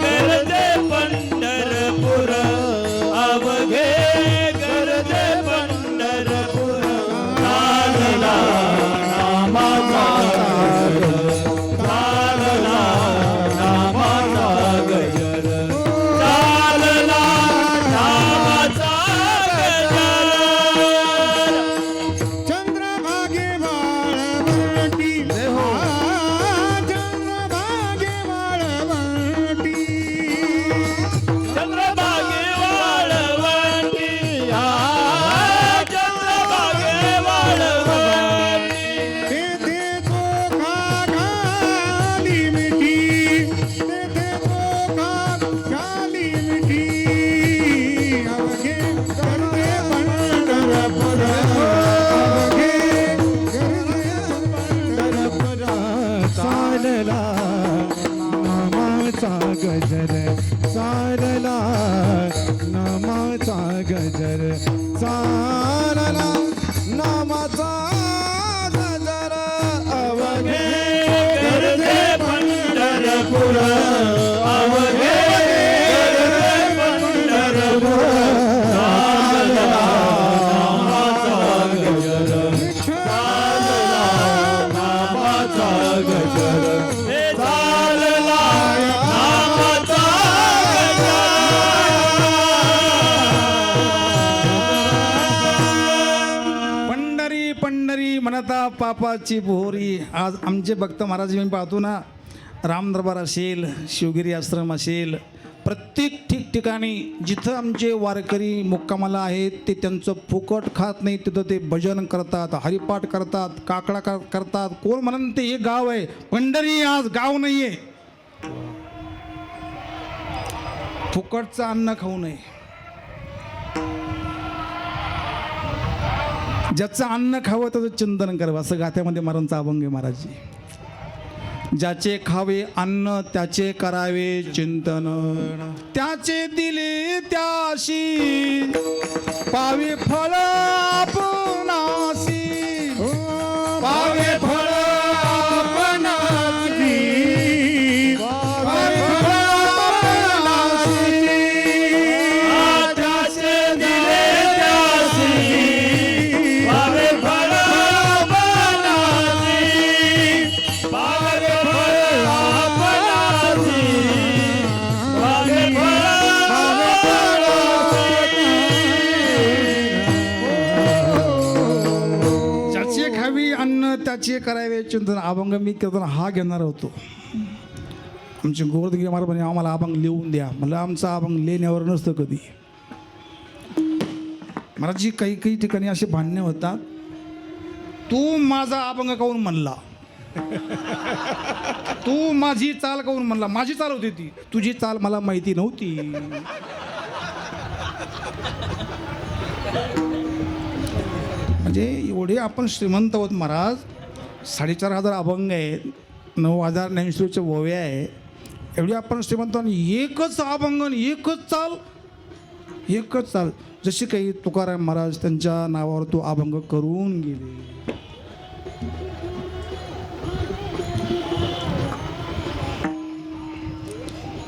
गरजे पंढरपूर, अवघे गरजे पंढरपूर, चालला नामाचा गजर, चालला नामाचा गजर, चालला नामाचा गजर. चंद्रभागे वाळवंटी, चंद्रभागे वाळवंटी, चंद्रभागे वाळवंटी, चंद्रभागे वाळवंटी, तेथे चोखा घाली मिठी, तेथे चोखा घाली मिठी. अवघे गरजे पंढरपूर, अवघे गरजे पंढरपूर, चालला नामाचा गजर, चालला नामाचा गजर, चालला नामाचा गजर. अवघे गरजे पंढरपूर, अवघे गरजे पंढरपूर, चालला नामाचा गजर, चालला नामाचा गजर, हे चालला नामाचा गजर. पंढरी पंढरी म्हणता पापाची बोरी. आज आमचे भक्त महाराज मी पाहतो ना, राम दरबार असेल, शिवगिरी आश्रम असेल, प्रत्येक ठिकठिकाणी जिथं आमचे वारकरी मुक्कामाला आहेत ते त्यांचं फुकट खात नाही. तिथं ते भजन करतात, हरिपाठ करतात, काकडा करतात. कोण म्हणून ते हे गाव आहे, पंढरी आज गाव नाही आहे. फुकटचं अन्न खाऊ नये. ज्याचं अन्न खावं त्याचं चिंतन करावं, असं गाथ्यामध्ये महाराजांचा अभंग आहे महाराजजी. ज्याचे खावे अन्न त्याचे करावे चिंतन, त्याचे दिले त्याशी पावे फळ आपणासी, पावे फळ आपणासी, पावे फळ आपणासी. त्याचे दिले त्यासी पावे फळ आपणासी, पावे फळ आपणासी, पावे फळ ज्याचे खावी अन्न त्याचे करावे चिंतन. अभंग मी करताना हा घेणार होतो. आमचे गोवर्धन महाराज म्हणे आम्हाला अभंग लिहून द्या. मला आमचा अभंग लिहिण्यावर नसतं कधी. महाराजजी काही काही ठिकाणी असे भांडणे होतात, तू माझा अभंग काहून म्हणला, तू माझी चाल काहून म्हणला. माझी चाल होती ती, तुझी चाल मला माहिती नव्हती. म्हणजे एवढे आपण श्रीमंत आहोत महाराज. 4,500 अभंग आहेत, 9,000 ज्ञानेश्वरीच्या ओव्या आहे. एवढे आपण श्रीमंत आणि एकच अभंग आणि एकच चाल, एकच चाल. जशी काही तुकाराम महाराज त्यांच्या नावावर तो अभंग करून गेले.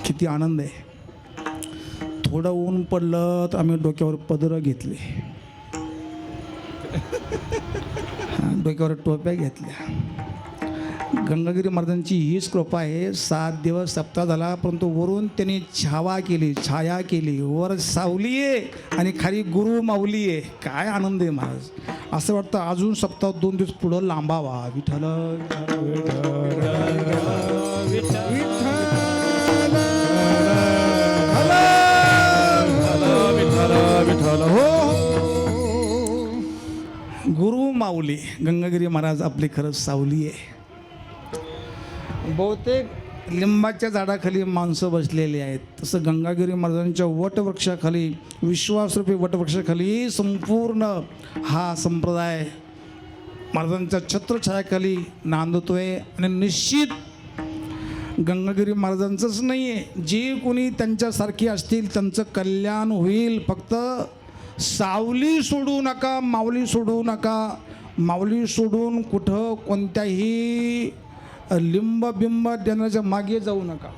किती आनंद आहे. थोडं ऊन पडलं तर आम्ही डोक्यावर पदरं घेतले, डोक्यावर टोप्या घेतल्या. गंगागिरी महाराजांची हीच कृपा आहे. 7 दिवस सप्ताह झाला, परंतु वरून त्यांनी छाया केली. वर सावली आहे आणि खाली गुरु माऊली आहे. काय आनंद आहे महाराज. असं वाटतं अजून सप्ताह 2 दिवस पुढं लांबावा. विठ्ठल गुरु माऊली गंगागिरी महाराज आपली खरंच सावली आहे. बहुतेक लिंबाच्या झाडाखाली माणसं बसलेली आहेत, तसं गंगागिरी महाराजांच्या वटवृक्षाखाली, विश्वासरूपी वटवृक्षाखाली संपूर्ण हा संप्रदाय महाराजांच्या छत्रछायाखाली नांदतोय. आणि निश्चित गंगागिरी महाराजांचंच नाही आहे, जे कोणी त्यांच्यासारखी असतील त्यांचं कल्याण होईल. फक्त सावली सोडू नका, माऊली सोडू नका. माऊली सोडून कुठं कोणत्याही लिंब देण्याच्या मागे जाऊ नका.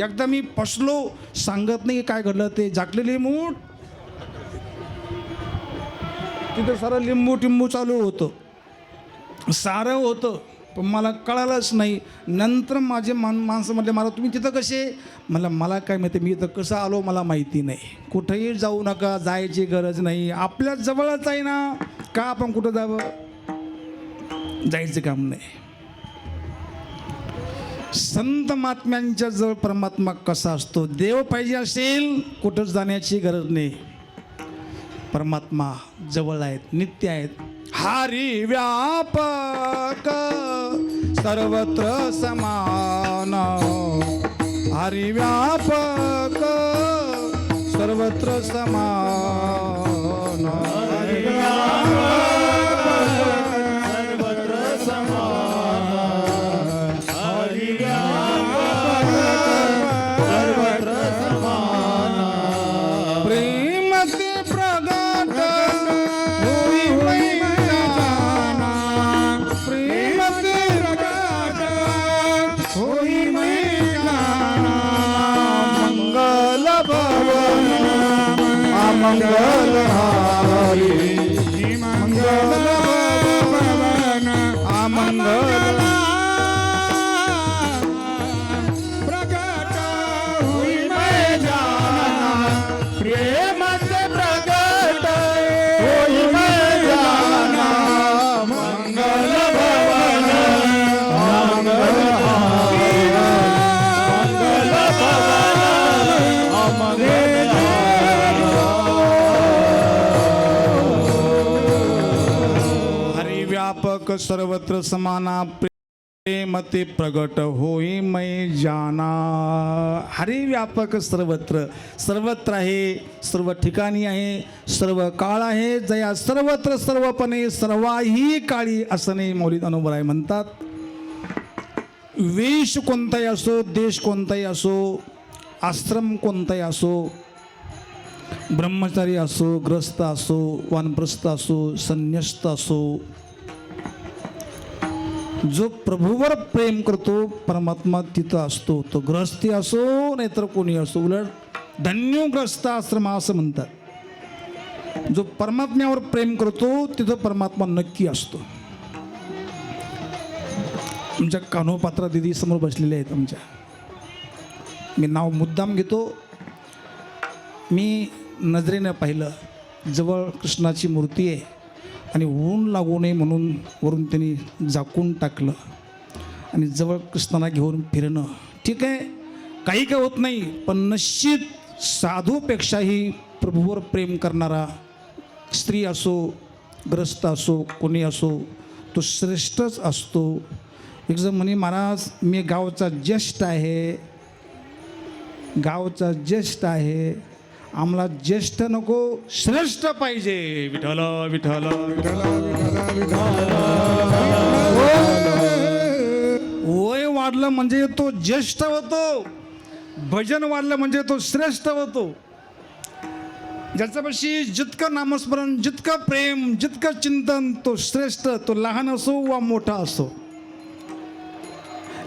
एकदा मी फसलो, सांगत नाही काय घडलं ते. झाकलेली मूठ तिथं सारं लिंबू टिंबू चालू होतं, सारं होतं, पण मला कळालंच नाही. नंतर माझे माणसं म्हटले, मला तुम्ही तिथं कसे? मला काय माहिती, मी इथं कसं आलो मला माहिती नाही. कुठेही जाऊ नका, जायची गरज नाही. आपल्या जवळच आहे ना, का आपण कुठं जावं? जायचं काम नाही. संत महात्म्यांच्या जवळ परमात्मा कसा असतो, देव पाहिजे असेल कुठंच जाण्याची गरज नाही. परमात्मा जवळ आहेत, नित्य आहेत. हरी व्यापक सर्वत्र समान, हरी व्यापक सर्वत्र समान, हरी मंगल हारी मंगल भवन अमंगल प्रगट हुई मैं जाना, प्रेम से प्रगट हुई मैं जाना. मंगल भवन मंगल हारी मंगल भवन अमंगल व्यापक सर्वत्र समाना, प्रेम ते प्रगट होई मैं जाना. हरी व्यापक सर्वत्र, सर्वत्र आहे, सर्व ठिकाणी आहे, सर्व काळ आहे. जया सर्वत्र सर्वपणे सर्वाही काळी असं नाही मौलिक अनुभव आहे म्हणतात. वेश कोणताही असो, देश कोणताही असो, आश्रम कोणताही असो, ब्रह्मचारी असो, ग्रस्त असो, वानप्रस्थ असो, संन्यस्त असो, जो प्रभूवर प्रेम करतो परमात्मा तिथं असतो. तो ग्रस्ती असो नाहीतर कोणी असो. उलट धन्यग्रस्त आश्रम असं म्हणतात. जो परमात्म्यावर प्रेम करतो तिथं परमात्मा नक्की असतो. आमच्या कान्होपात्रा दिदी समोर बसलेले आहेत आमच्या. मी नाव मुद्दाम घेतो. मी नजरेनं पाहिलं, जवळ कृष्णाची मूर्ती आहे आणि ऊन लागू नये म्हणून वरून त्यांनी झाकून टाकलं आणि जवळ कृष्णाला घेऊन फिरणं. ठीक आहे, काही काय होत नाही, पण निश्चित साधूपेक्षाही प्रभूवर प्रेम करणारा स्त्री असो, ग्रस्त असो, कोणी असो, तो श्रेष्ठच असतो. एक जण म्हणे, महाराज मी गावचा ज्येष्ठ आहे, गावचा ज्येष्ठ आहे, आम्हाला ज्येष्ठ नको, श्रेष्ठ पाहिजे. विठ्ठल विठ्ठल वय वाढलं म्हणजे तो ज्येष्ठ होतो, भजन वाढलं म्हणजे तो श्रेष्ठ होतो. ज्याच्यापाशी जितकं नामस्मरण, जितकं प्रेम, जितकं चिंतन, तो श्रेष्ठ. तो लहान असो वा मोठा असो.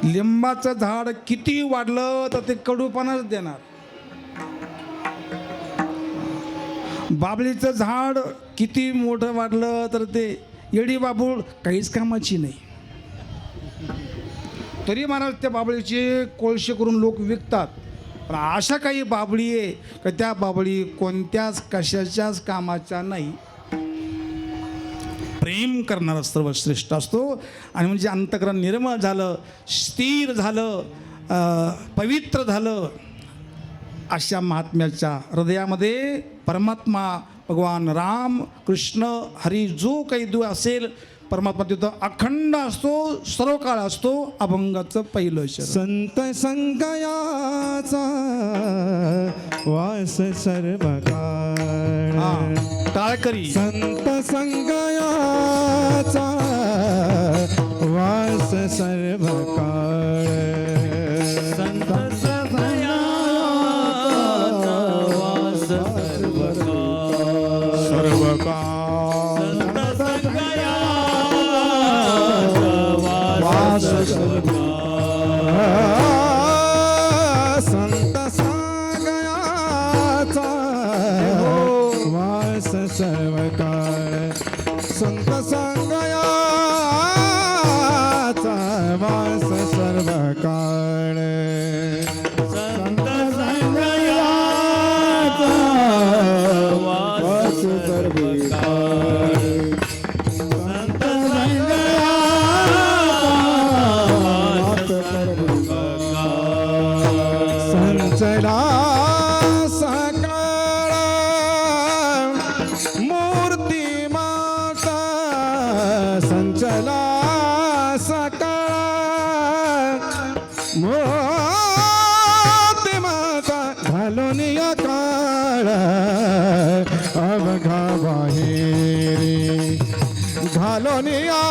लिंबाचं झाड किती वाढलं तर ते कडूपणाच देणार. बाबलीचं झाड किती मोठं वाढलं तर ते येडी बाबूळ काहीच कामाची नाही. तरी महाराज त्या बाबळीचे कोळशे करून लोक विकतात. पण अशा काही बाबळी आहे का त्या बाबळी कोणत्याच कशाच्याच कामाच्या नाही. प्रेम करणारा सर्वश्रेष्ठ असतो. आणि म्हणजे अंतःकरण निर्मळ झालं, स्थिर झालं, पवित्र झालं, अशा महात्म्याच्या हृदयामध्ये परमात्मा भगवान राम कृष्ण हरी जो काही असेल परमात्मा तिथं अखंड असतो, सर्व काळ असतो. अभंगाचं पहिलं शरण. संत संगयाचा वास सर्व काळ. टाळकरी. संत संगयाचा वास सर्व काळ. संत संगयाचा वास सर्व काळ. सर्व काळ. संत संगयाचा वास सर्व काळ. संत संगयाचा वास सर्व काळ. संत संगयाचा वास सर्व काळ. संत संगयाचा वास सर्व काळ. संत संगयाचा वास सर्व काळ. संचला सकाळ मूर्ती माता. संचला सकाळ मूर्ती माता. घालून या काळ अवघा बाहेरी. घालून या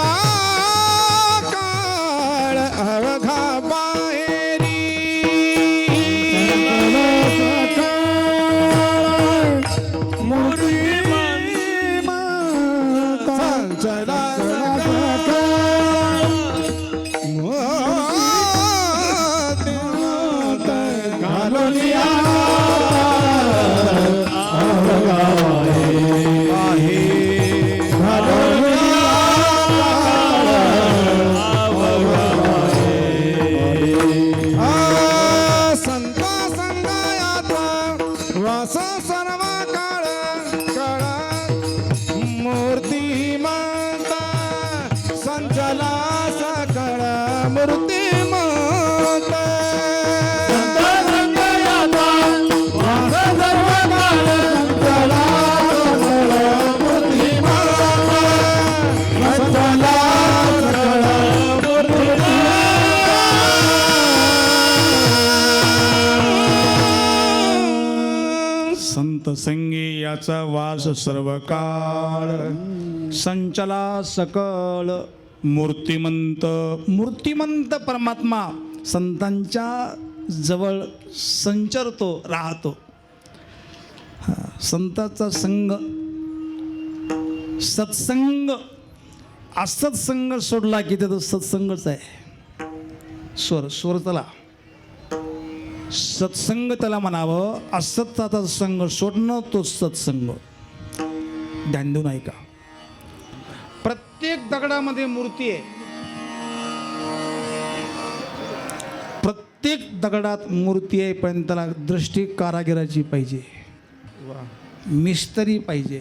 काळ अवघा बाहेरी. संचला घालून या संत संगयाचा वास सर्व काळ. काळ मूर्ती माता. संचला सकळ मूर्ती माता. संत संगयाचा वास सर्व काळ. संचला सकळ मूर्ती माता. संचला सकळ मूर्ती संत संगी याचा वास सर्व काळ. संचला सकळ मूर्तिमंत. मूर्तिमंत परमात्मा संतांच्या जवळ संचरतो, राहतो. संतांचा संग, सत्संग. असत्संग सोडला की ते तो सत्संगच आहे. स्वर त्याला सत्संग त्याला म्हणावं. असत्याचा संग सोडणं तो सत्संग. ध्यान देऊन ऐका. प्रत्येक दगडामध्ये मूर्ती आहे. प्रत्येक दगडात मूर्ती आहे, पण त्याला दृष्टी कारागिराची पाहिजे, मिस्त्री पाहिजे.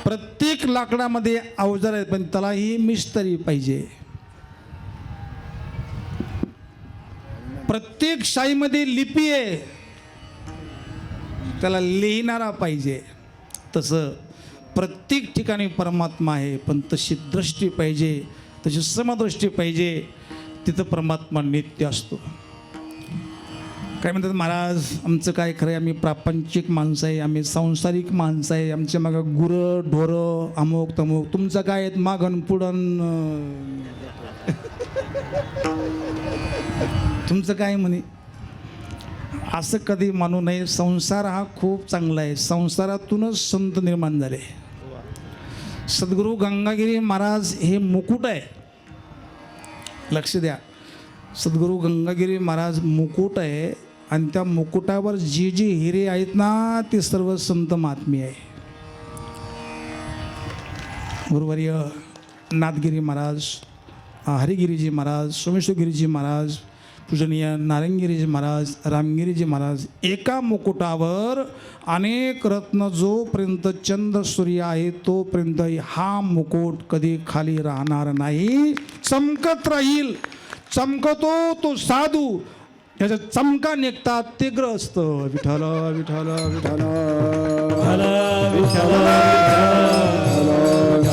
प्रत्येक लाकडामध्ये अवजार आहेत, पण त्यालाही मिस्त्री पाहिजे. प्रत्येक शाईमध्ये लिपी आहे, त्याला लिहिणारा पाहिजे. तसं प्रत्येक ठिकाणी परमात्मा आहे, पण तशी दृष्टी पाहिजे, तशी समदृष्टी पाहिजे. तिथं परमात्मा नित्य असतो. काय म्हणतात महाराज, आमचं काय खरं आहे, आम्ही प्रापंचिक माणसं आहे, आम्ही सांसारिक माणसं आहे, आमच्या मागं गुरं ढोरं अमुक तमुक. तुमचं काय आहेत मागण पुढं, तुमचं काय म्हणे. असं कधी मानू नये. संसार हा खूप चांगला आहे. संसारातूनच संत निर्माण झाले. सद्गुरू गंगागिरी महाराज हे मुकुट आहे. लक्ष द्या. सद्गुरू गंगागिरी महाराज मुकुट आहे, आणि त्या मुकुटावर जी जी हिरे आहेत ना, ते सर्व संत महात्मे आहे. गुरुवर्य नाथगिरी महाराज, हरिगिरीजी महाराज, सोमेश्वरगिरीजी महाराज, पूजनीय नारायणगिरीजी महाराज, रामगिरीजी महाराज, एका मुकुटावर अनेक रत्न, जोपर्यंत चंद्र सूर्य आहे तोपर्यंत हा मुकुट कधी खाली राहणार नाही, चमकत राहील. चमकतो तो साधू, त्याच्या चमका निघतात ते ग्रस्त. विठ्ठल विठ्ठल विठ्ठल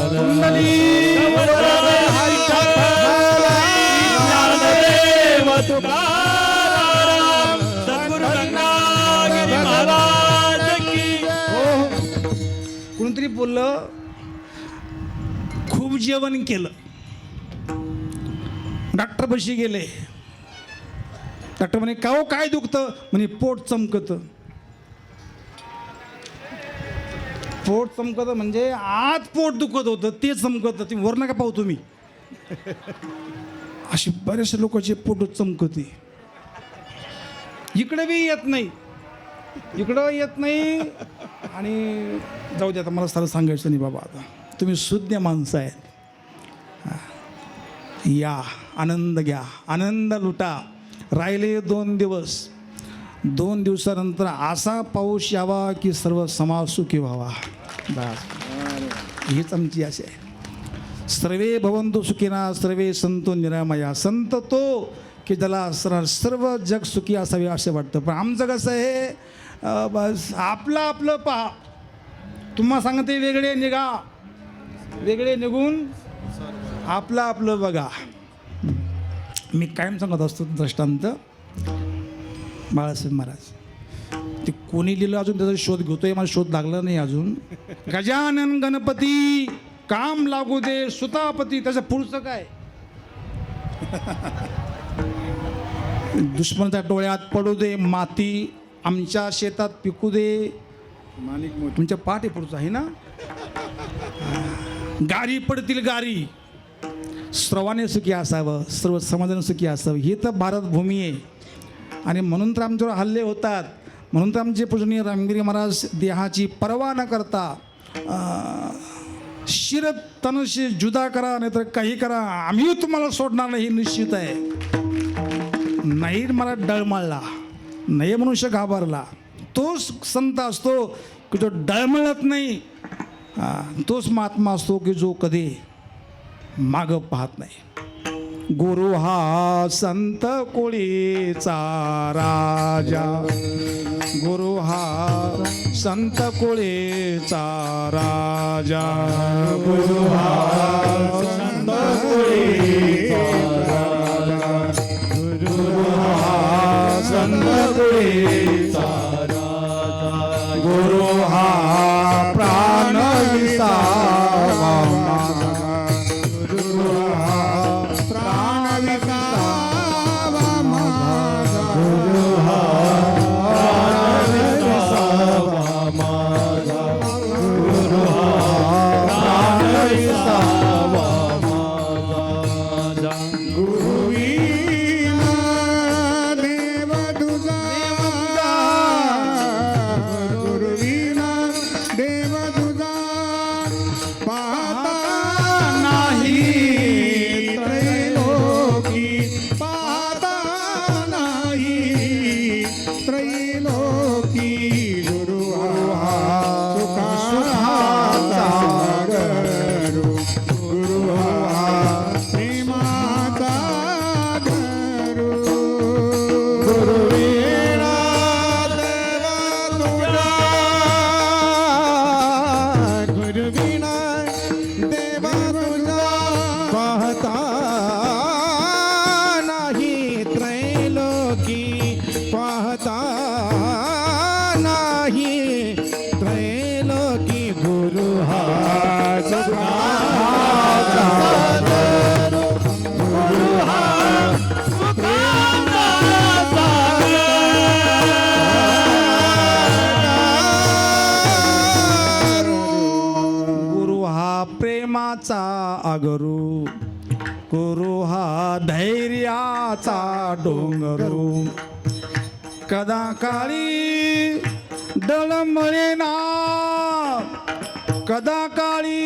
कुंडली कोणतरी बोललं खूप जेवण केलं, डॉक्टर पाशी गेले. डॉक्टर म्हणे का हो काय दुखतं? म्हणे पोट चमकत. पोट चमकत म्हणजे आत पोट दुखत होतं ते चमकत, ते वर नका पाहू तुम्ही. अशी बरेचसे लोकांचे पोट चमकते. इकडे बी येत नाही, इकडं येत नाही. आणि जाऊ दे, आता मला सारं सांगायचं नाही बाबा. आता तुम्ही शुद्ध माणसं आहेत, या आनंद घ्या, आनंद लुटा. राहिले 2 दिवस, 2 दिवसानंतर असा पाऊस यावा की सर्व समाज सुखी व्हावा. बस हीच आमची आशा आहे. सर्वे भवंतु सुखिना, सर्वे संतो निरामया. संत तो की ज्याला सर्व जग सुखी असावे असं वाटतं. पण आमचं कसं आहे, बस आपलं आपलं पहा. तुम्हाला सांगते वेगळे निघा, वेगळे निघून आपलं आपलं बघा. मी कायम सांगत असतो दृष्टांत. बाळासाहेब महाराज ते कोणी लिहिलं अजून त्याचा शोध घेतोय, मला शोध लागला नाही अजून. गजानन गणपती काम लागू दे सुतापती. त्याचं पुढचं काय? दुश्मनाच्या डोळ्यात पडू दे माती, आमच्या शेतात पिकू दे. तुमच्या पाठ आहे पुढचं आहे ना. गारी पडतील गारी, सर्वांनी सुखी असावं, सर्व समाजाने सुखी असावं. ही तर भारतभूमी आहे. आणि म्हणून तर आमच्यावर हल्ले होतात. म्हणून तर आमचे पूजनीय रामगिरी महाराज देहाची पर्वा न करता शिर तनशी जुदा करा, नाहीतर काही करा, आम्ही तुम्हाला सोडणार नाही, हे निश्चित आहे. नाही मला डळमळला, नाही मनुष्य घाबरला, तोच संत असतो की जो डळमळत नाही. तोच महात्मा असतो की जो कधी मागं पाहत नाही. गुरु हा संत कोळीचा राजा, गुरु हा संत कोळीचा राजा, गुरु हा संत कोळीचा राजा, गुरु हा संत कोळीचा राजा, गुरु हा प्राण विसावा माझा, गुरु हा प्राण विसावा माझा, गुरु हा प्राण विसावा माझा, गुरु हा प्राण विसावा माझा. गुरुविना देव तुझा, गुरुविना देव तुझा पाहता नाही त्रैलोकी, पाहता नाही त्रैलोकी. गुरु हा सुखाचा गरू, गुरु हा प्रेमाचा गरू. गुरुविना देव तुझा, गुरुविना देव तुझा पाहता नाही त्रैलोकी, पाहता नाही त्रैलोकी. गुरु हा सुखाचा गरू, गुरु हा सुखाचा गरू. गुरु हा प्रेमाचा अगरू, गुरु हा धैर्याचा डोंगरू. कदा काळी डळमळेना, कदा काळी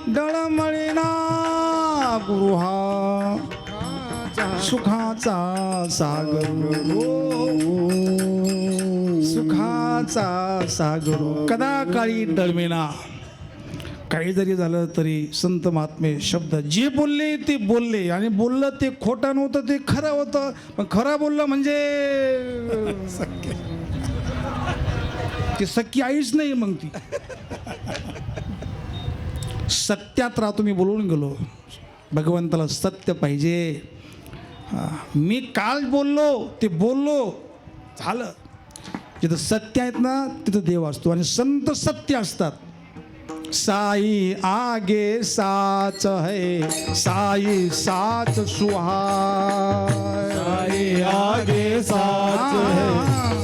डळमळेना, गुरु हा सुखाचा सागर सुखाचा सागर कदा काळी डळमेना. काही जरी झालं तरी संत महात्मे शब्द जे बोलले ते बोलले आणि बोललं ते खोटं नव्हतं ते खरं होतं. पण खरं बोललं म्हणजे ती सख्खी आईच नाही. मग ती सत्यात राहतो. मी बोलून गेलो भगवंताला सत्य पाहिजे. मी काल बोललो ते बोललो झालं. जिथं सत्य आहेत ना तिथं देव असतो आणि संत सत्य असतात. साई आगे साच है साई साच सुहाय. साई आगे साच है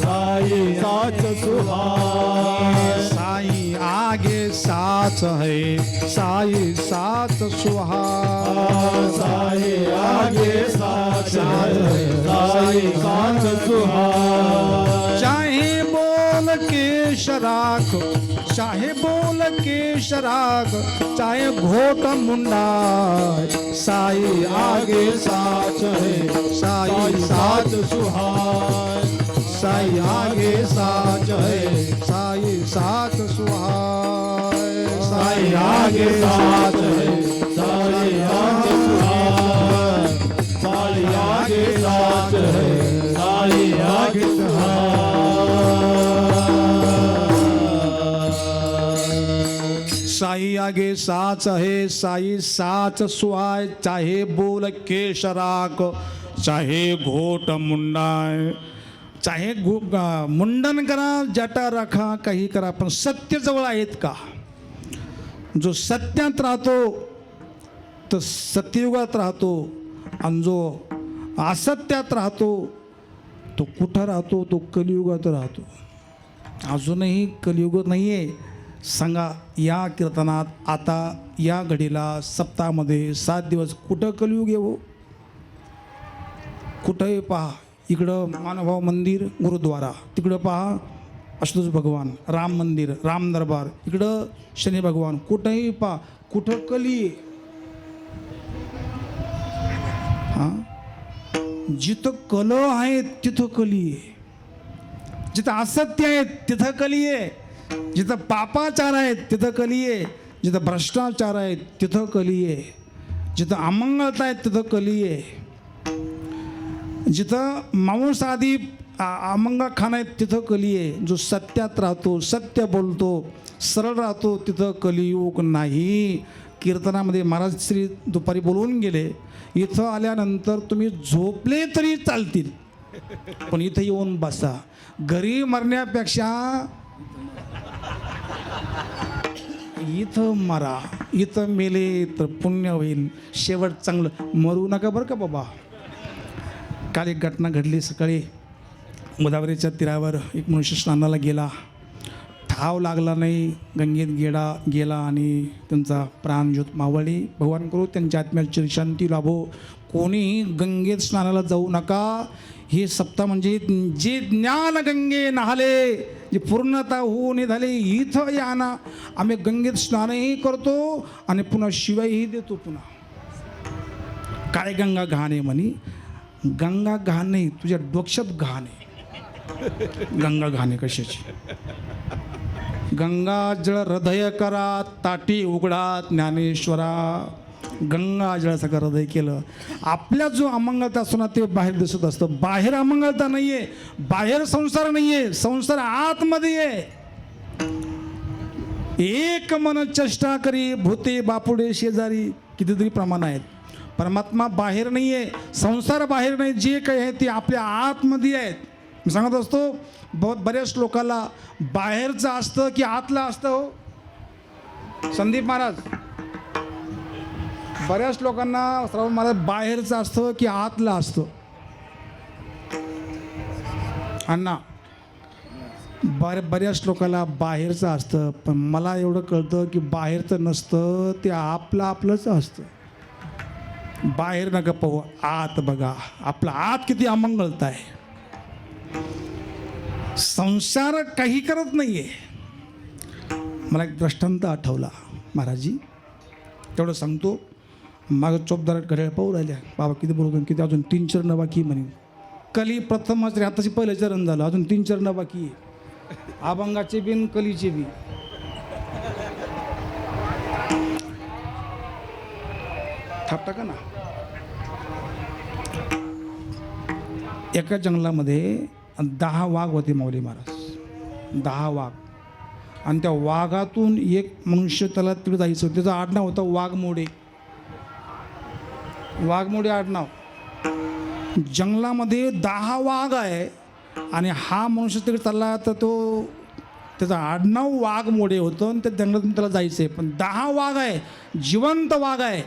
साई साच सुहाय. साई आगे साच है साई साच सुहाय. साई आगे साच है साई साच सुहाय. चाहे बोल के शराख चाहे बोल के शराख चाहे घोट मुंडा साई आगे साच है साई साच सुहाय. साई आगे साच है साई साच सुहाय. साई आगे साच है साई साच सुहाय. साई आगे साच है साई आगे सुहाय. साई आगे साच है साई साच सुहाय. चाहे बोल केश राख चाहे घोट मुंडाय. चाहे मुंडन करा जटा राखा काही करा पण सत्य जवळ आहेत का. जो सत्यात राहतो तो सत्ययुगात राहतो आणि जो असत्यात राहतो तो कुठं राहतो. तो कलियुगात राहतो. अजूनही कलियुग नाही आहे. सांगा या कीर्तनात आता या घडीला सप्ताहामध्ये 7 दिवस कुठं कलियुग येऊ. कुठंही पहा. इकडं मानवभाव मंदिर गुरुद्वारा, तिकडं पहा अशुतोष भगवान, राम मंदिर, राम दरबार, इकडं शनी भगवान. कुठंही पहा कुठं कली. हां जिथं कल आहे तिथं कली आहे. जिथं असत्य आहे तिथं कली आहे. जिथं पापाचार आहेत तिथं कली आहे. जिथं भ्रष्टाचार आहेत तिथं कली आहे. जिथं अमंगळता आहेत तिथं कली आहे. जिथं मांस आदी अमंगळ खाणं आहेत तिथं कली आहे. जो सत्यात राहतो सत्य बोलतो सरळ राहतो तिथं कलियुग नाही. कीर्तनामध्ये महाराज श्री दुपारी बोलवून गेले इथं आल्यानंतर तुम्ही झोपले तरी चालतील पण इथं येऊन बसा. घरी मरण्यापेक्षा इथं मरा. इथं मेले तर पुण्य होईल. शेवट चांगलं. मरू नका बरं का बाबा. काल एक घटना घडली. सकाळी गोदावरीच्या तीरावर एक मनुष्य स्नानाला गेला. ठाव लागला नाही. गंगेत गेला आणि त्यांचा प्राणज्योत मावळली. भगवान करू त्यांच्या आत्म्याची शांती लाभो. कोणीही गंगेत स्नानाला जाऊ नका. हे सप्ताह म्हणजे जे ज्ञान गंगे नाहले जे पूर्णता होऊन झाले इथं या ना. आम्ही गंगेत स्नानही करतो आणि पुन्हा शिवायही देतो. पुन्हा काय गंगा घाण आहे म्हणे. गंगा घाण नाही तुझ्या डोक्यात घाण आहे. गंगा घाण आहे कशाची. गंगाजळ हृदय करा ताटी उघडा ज्ञानेश्वरा. गंगाजळासारखं हृदय केलं. आपल्या जो अमंगलता असतो ना ते बाहेर दिसत असतं. बाहेर अमंगलता नाही आहे. बाहेर संसार नाही आहे. संसार आतमध्ये आहे. एक मन चेष्टा करी भूते बापुडे शेजारी. कितीतरी प्रमाण आहेत. परमात्मा बाहेर नाही आहे. संसार बाहेर नाही. जे काही आहे ते आपल्या आतमध्ये आहेत. मी सांगत असतो बऱ्याच लोकांना बाहेरचं असतं की आतलं असतं. हो संदीप महाराज बऱ्याच लोकांना श्रावण महाराज बाहेरचं असतं की आतलं असतं. अण्णा बऱ्याच लोकांना बाहेरचं असतं पण मला एवढं कळतं की बाहेरचं नसतं ते आपलंच असतं. बाहेर नका पाहू आत बघा. आपला आत किती अमंगलता आहे. संसार काही करत नाही आहे. मला एक दृष्टांत आठवला महाराजजी तेवढं सांगतो. मागं चोपदार घड्याळ पाहू राहिल्या बाबा किती बरोबर किती अजून 3 चरण बाकी म्हणे कली प्रथमच रे आताची पहिलं चरण झालं अजून 3 चरण बाकी आहे अभंगाचे बिन कलीचे बी थाप टाका ना एका जंगलामध्ये 10 वाघ होते माऊली महाराज 10 वाघ आणि त्या वाघातून एक मनुष्य त्याला तिकडे जायचं त्याचं आडनाव होतं वाघमोडे वाघमोडे आडनाव जंगलामध्ये 10 वाघ आहे आणि हा मनुष्य तिकडे चालला तर तो त्याचं आडनाव वाघमोडे होतं आणि त्या जंगलातून त्याला जायचं आहे पण 10 वाघ आहे जिवंत वाघ आहे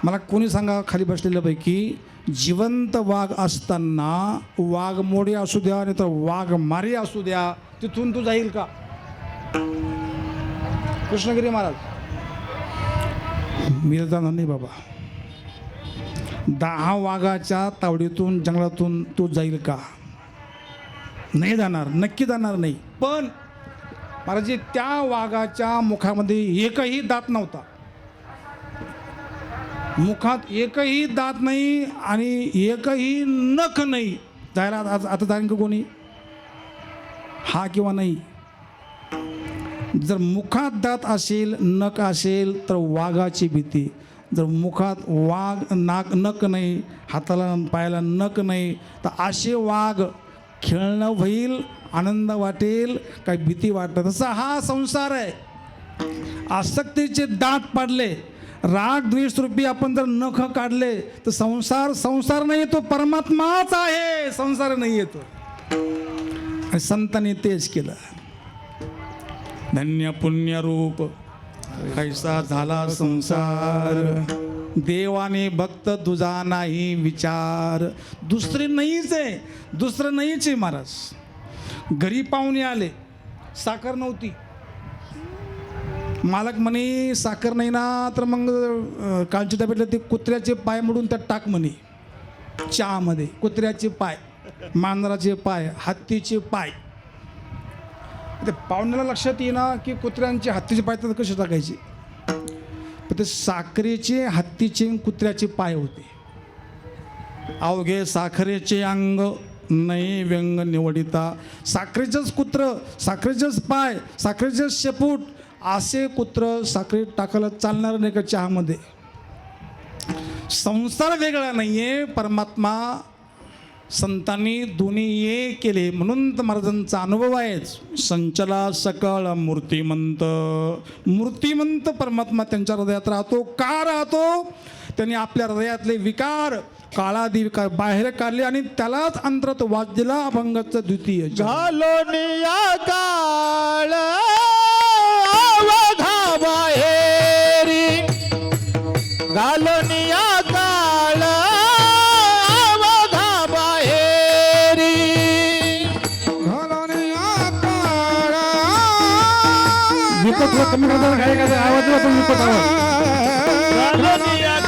मला कोणी सांगा खाली बसलेल्यापैकी जिवंत वाघ असताना वाघमोडे असू द्या नाही तर वाघमारे असू द्या तिथून तू जाईल का कृष्णगिरी महाराज मी जाणार नाही बाबा 10 वाघाच्या तावडीतून जंगलातून तू जाईल का नाही जाणार नक्की जाणार नाही पण महाराज त्या वाघाच्या मुखामध्ये एकही दात नव्हता मुखात एकही दात नाही आणि एकही नख नाही जायला आता जाईन का कोणी हा किंवा नाही जर मुखात दात असेल नख असेल तर वाघाची भीती जर मुखात नख नाही हाताला पायाला नख नाही तर असे वाघ खेळणं होईल आनंद वाटेल काही भीती वाटत तसा हा संसार आहे आसक्तीचे दात पाडले राग द्वेष रूपी आपण जर नख काढले तर संसार नाही तो परमात्माच आहे संसार नाही येतो आणि संतांनी तेच केलं धन्य पुण्य रूप कैसा झाला संसार देवाने भक्त तुझा नाही विचार दुसरं नाहीच आहे महाराज घरी पाहुणे आले साखर नव्हती मालक म्हणे साखर नाही ना तर मग कालच्या डब्यातले ते कुत्र्याचे पाय मोडून त्यात टाक म्हणे चहामध्ये कुत्र्याचे पाय मांजराचे पाय हत्तीचे पाय ते पाहुण्याला लक्षात येईना की कुत्र्यांचे हत्तीचे पाय तर कसे टाकायचे पण ते साखरेचे हत्तीचे कुत्र्याचे पाय होते अवघे साखरेचे अंग नाही व्यंग निवडिता साखरेचंच कुत्र साखरेचंच पाय साखरेचंच शेपूट असे कुत्र साखरेत टाकायला चालणार नाही का चहामध्ये संसार वेगळा नाही आहे परमात्मा संतांनी दोन्ही एक केले म्हणून तर महाराजांचा अनुभव आहेच संचला सकळ मूर्तिमंत परमात्मा त्यांच्या हृदयात राहतो का राहतो त्यांनी आपल्या हृदयातले विकार काळादी विकार बाहेर काढले आणि त्यालाच अंतरात वाच दिला अभंगाचा द्वितीय घालोनिया काळ अवघा बाहेरी घालोनिया काळ अवघा बाहेरी कमी करताना काय काय आवाज दिला पण विकत आवाज घालोनिया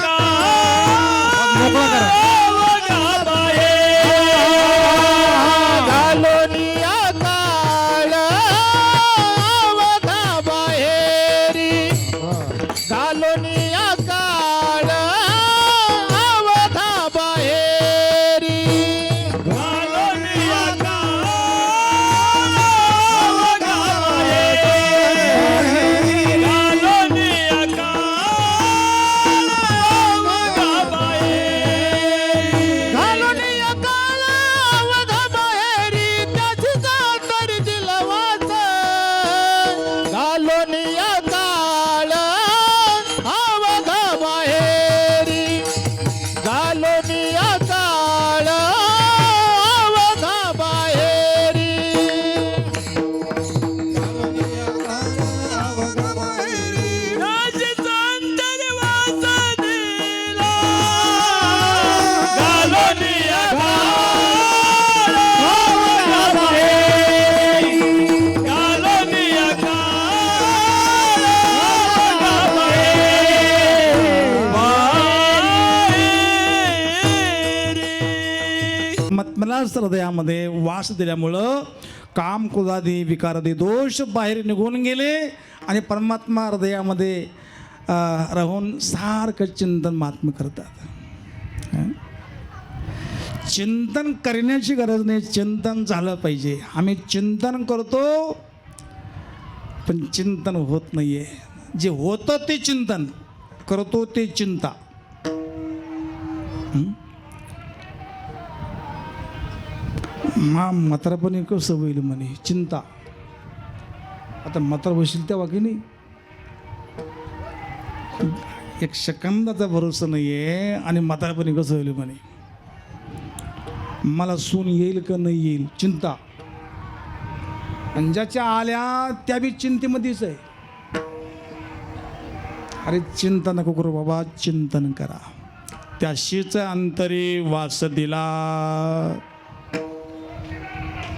मोकळा करा मलाच हृदयामध्ये वास दिल्यामुळं काम क्रोधादी विकारादी दोष बाहेर निघून गेले आणि परमात्मा हृदयामध्ये राहून सारखं चिंतन महात्मे करतात. हं? चिंतन करण्याची गरज नाही, चिंतन झालं पाहिजे. आम्ही चिंतन करतो पण चिंतन होत नाही आहे. जे होतं ते चिंतन, करतो ते चिंता. म्हातारपणी कसं होईल म्हणे चिंता. आता म्हातार बसेल तेव्हा की नाही, एक सेकंदाचा भरोसा नाही आहे. आणि म्हातारपणी कसं होईल म्हणे, मला सून येईल का नाही येईल चिंता. आणि ज्याच्या आल्या त्या बी चिंतेमध्येच आहे. अरे चिंता नको करू बाबा, चिंतन करा. त्याशीच अंतरी वास दिला.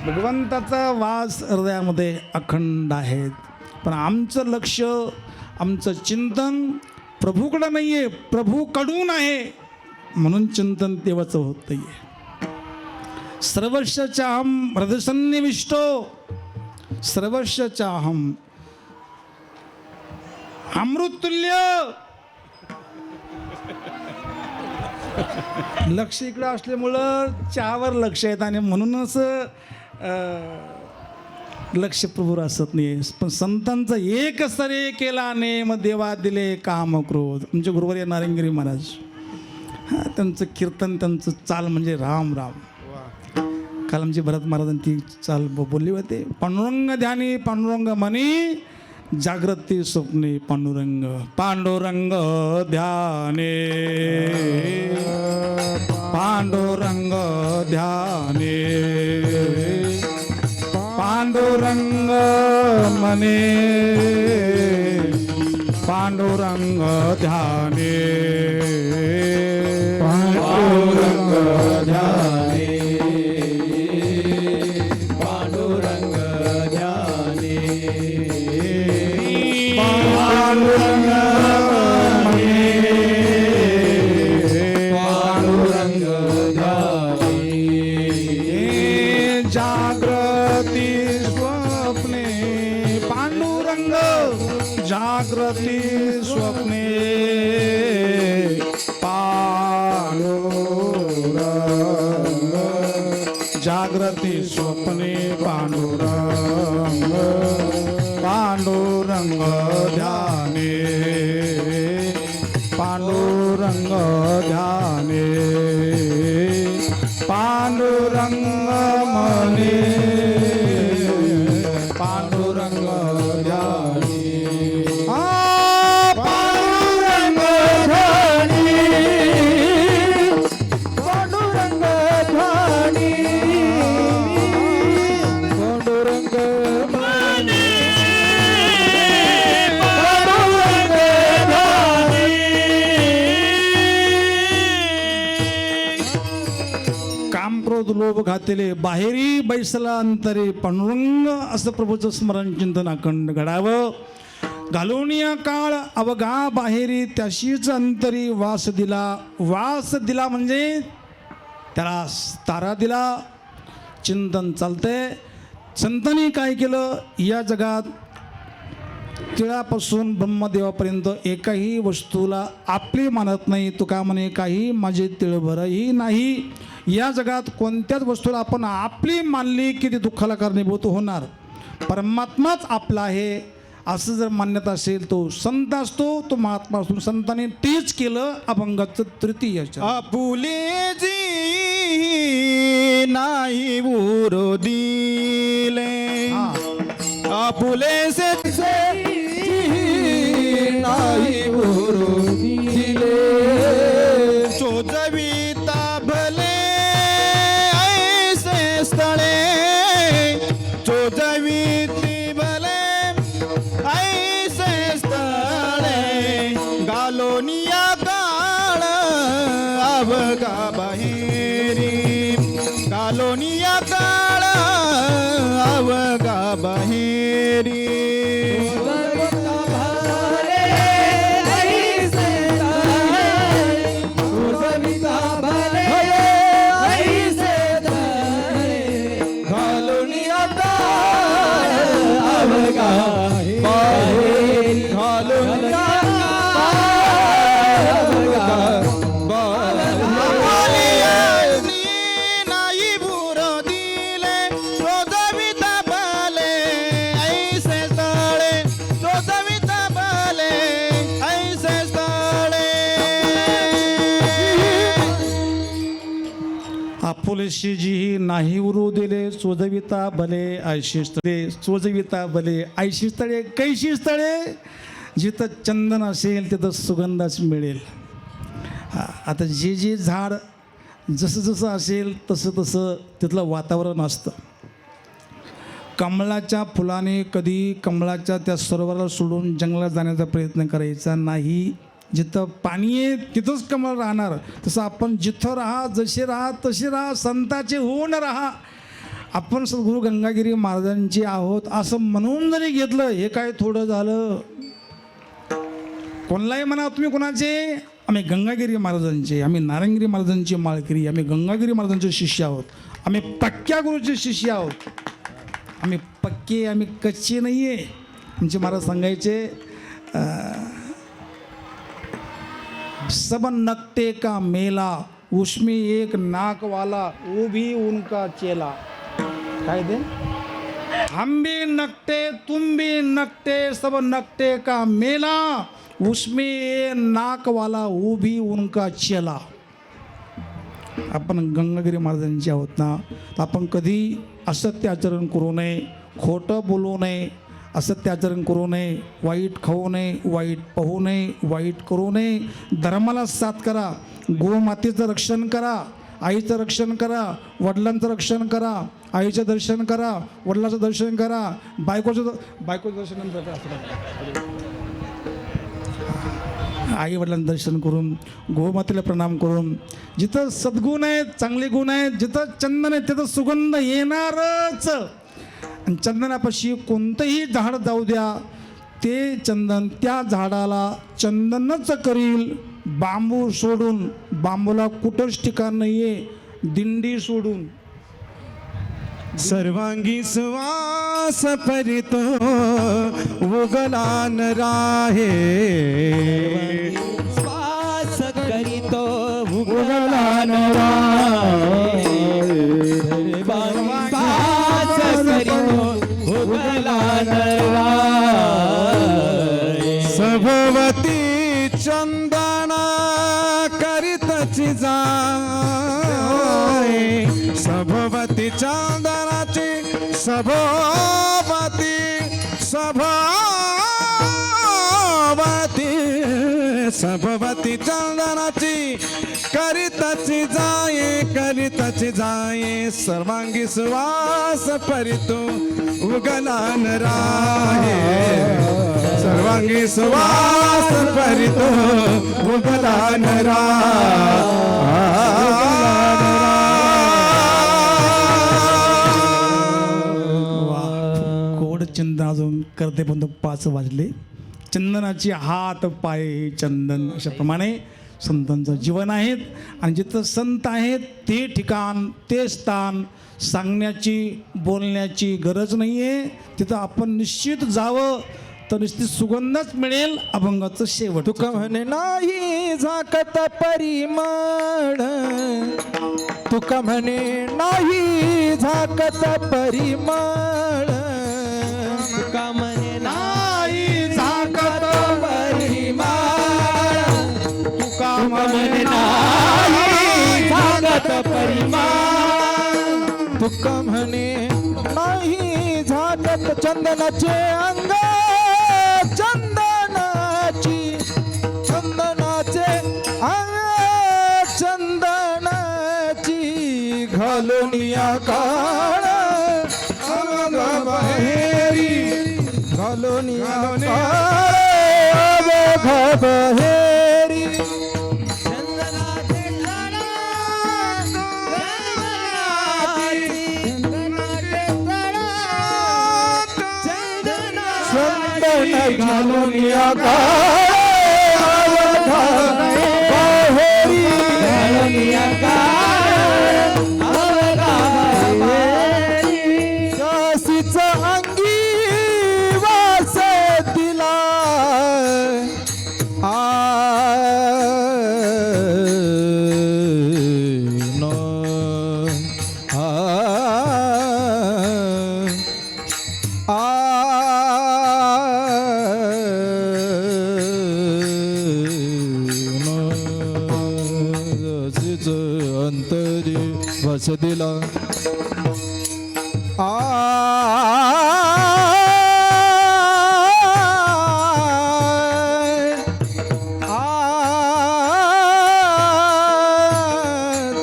भगवंताचा वास हृदयामध्ये अखंड आहे. पण आमचं लक्ष, आमचं चिंतन प्रभूकडं नाही आहे, प्रभूकडून आहे. म्हणून चिंतन देवाचं होत नाही आहे. सर्वस्वच्या अहम हृदयसन्निविष्टो, सर्वस्वच्या अहम अमृततुल्य. लक्ष इकडं असल्यामुळं चहावर लक्ष येत आणि म्हणूनच लक्ष प्रभूर असत नाही. पण संतांचा एक सरे केला नेम देवा दिले काम क्रोध. आमचे गुरुवारी नारायणगिरी महाराज, त्यांचं कीर्तन, त्यांचं चाल म्हणजे राम राम. काल आमचे भरत महाराजांनी ती चाल बोलली होते. पांडुरंग ध्यानी पांडुरंग मनी, जागृती स्वप्ने पांडुरंग. पांडुरंग ध्याने पांडुरंग ध्याने, पांडुरंग मने पांडुरंग ध्याने, पांडुरंग ध्याने, पांडुरंग ध्याने, पांडुरंग मने पांडुरंग ध्याने. जागृती स्वप्ने पांडुरंग, जागृती स्वप्ने पांडुरंग, जागृती स्वप्ने पांडुरंग, पांडुरंग ध्याने, पांडुरंग ध्याने, पांडुरंग मने पांडुरंग ध्याने. पांडुरंग ध्यानी, पांडुरंग ध्यानी, पांडुरंग मने पांडुरंग ध्यानी. काम क्रोध लोभ घातले बाहेरी, बैसला अंतरे पांडुरंग. असं प्रभूचं स्मरण चिंतन अखंड घडावं. घालून या काळ अवघा बाहेरी, त्याशीच अंतरी वास दिला. वास दिला म्हणजे त्याला तारा दिला. चिंतन चालते. संतांनी काय केलं, या जगात तिळापासून ब्रह्मदेवापर्यंत एकाही वस्तूला आपली मानत नाही. तुका म्हणे काही माझे तिळभरही नाही. या जगात कोणत्याच वस्तूला आपण आपली मानली की ती दुःखाला कारणीभूत होणार. परमात्माच आपला आहे असं जर मान्यता असेल तो संत असतो, तो महात्मा असतो. संतांनी तेच केलं अभंगाचं तृतीय. आपुले जी नाही उरो दिले, आपुले से नाही उरो दिले, चोजविता भले ऐसे स्थळे, चोजविती भले ऐसे स्थळे, गालोनिया काळ अवघा बाहेरी, गालोनिया काळ अवघा बाहेरी. आपुलेशी नाही उरू दिले सोजविता भले आयशी स्थळे सोजविता भले आयशी स्थळे कैशी स्थळे जिथं चंदन असेल तिथं सुगंधच मिळेल. आता जे झाड जसं जसं असेल तसं तसं तिथलं वातावरण असतं. कमळाच्या फुलाने कधी कमळाच्या त्या सरोवराला सोडून जंगलात जाण्याचा प्रयत्न करायचा नाही. जिथं पाणी आहे तिथंच कमळ राहणार. तसं आपण जिथं राहा जसे राहा तसे राहा संताचे होऊन राहा. आपण सद्गुरू गंगागिरी महाराजांचे आहोत असं म्हणून जरी घेतलं हे काय थोडं झालं. कोणालाही म्हणा तुम्ही कोणाचे, आम्ही गंगागिरी महाराजांचे, आम्ही नारायणगिरी महाराजांचे माळकरी, आम्ही गंगागिरी महाराजांचे शिष्य आहोत, आम्ही पक्क्या गुरुचे शिष्य आहोत. आम्ही पक्के, आम्ही कच्चे नाही आहे. आमचे महाराज सांगायचे सब नकटे का मेला उसमें एक नाक वाला वो भी उनका चेला. काय दे, हम भी नकटे तुम भी नकटे सब नकटे का मेला उसमें एक नाक वाला वो भी उनका चेला. आपण गंगागिरी महाराजांचे आहोत ना, तर आपण कधी असत्य आचरण करू नये, खोटं बोलू नये, असत्य आचरण करू नये, वाईट खाऊ नये, वाईट पाहू नये, वाईट करू नये. धर्माला साथ करा, गोमातेचं रक्षण करा, आईचं रक्षण करा, वडिलांचं रक्षण करा, आईचं दर्शन करा, वडिलांचं दर्शन करा, बायकोचं दर्शन करा. आई वडिलांचं दर्शन करून गोमातेला प्रणाम करून जिथं सद्गुण आहेत, चांगले गुण आहेत, जिथं चंदन आहे तिथं सुगंध येणारच. आणि चंदनापाशी कोणतंही झाड जाऊ द्या, ते चंदन त्या झाडाला चंदनच करील. बांबू सोडून, बांबूला कुठंच ठिकाण नाही आहे, दिंडी सोडून. सर्वांगी सुवास परितो उगलान राहे, श्वास करीतो उगलान राहे, श्वास करीतो उगलान राहे. सभवती चंदना करीतची जाय, सभवती चंदनाची सभोवती सभवती चंदनाची करीतची जाय, सर्वांगी सुवास परितो उगलान राहे, सर्वांगी सुवास परितो उगलान गोड चंदन अजून करते पण 5 वाजले. चंदनाचे हात पाय चंदन, अशाप्रमाणे संतांचं जीवन आहेत. आणि जिथं संत आहेत ते ठिकाण, ते स्थान सांगण्याची बोलण्याची गरज नाही आहे. तिथं आपण निश्चित जावं तर निश्चित सुगंधच मिळेल. अभंगाचं शेवट. तुका म्हणे नाही झाकत परिमळ, तुका म्हणे नाही झाकत परिमळ, तुका म्हणे नाही झाकत परिमळ, तुका म्हणे नाही झाकत परिमळ, तुका म्हणे नाही झाकत चंदनाचे अंग, चंदनाचे अंग, चंदनाची घालुनिया काळ अंग बहेरी, घालुनिया काळ अंग बहेरी. चंदन घालुनिया काळ बहेरी, घालुनिया काळ बहेरी. दासीच अंगी वास दिला, वास दिला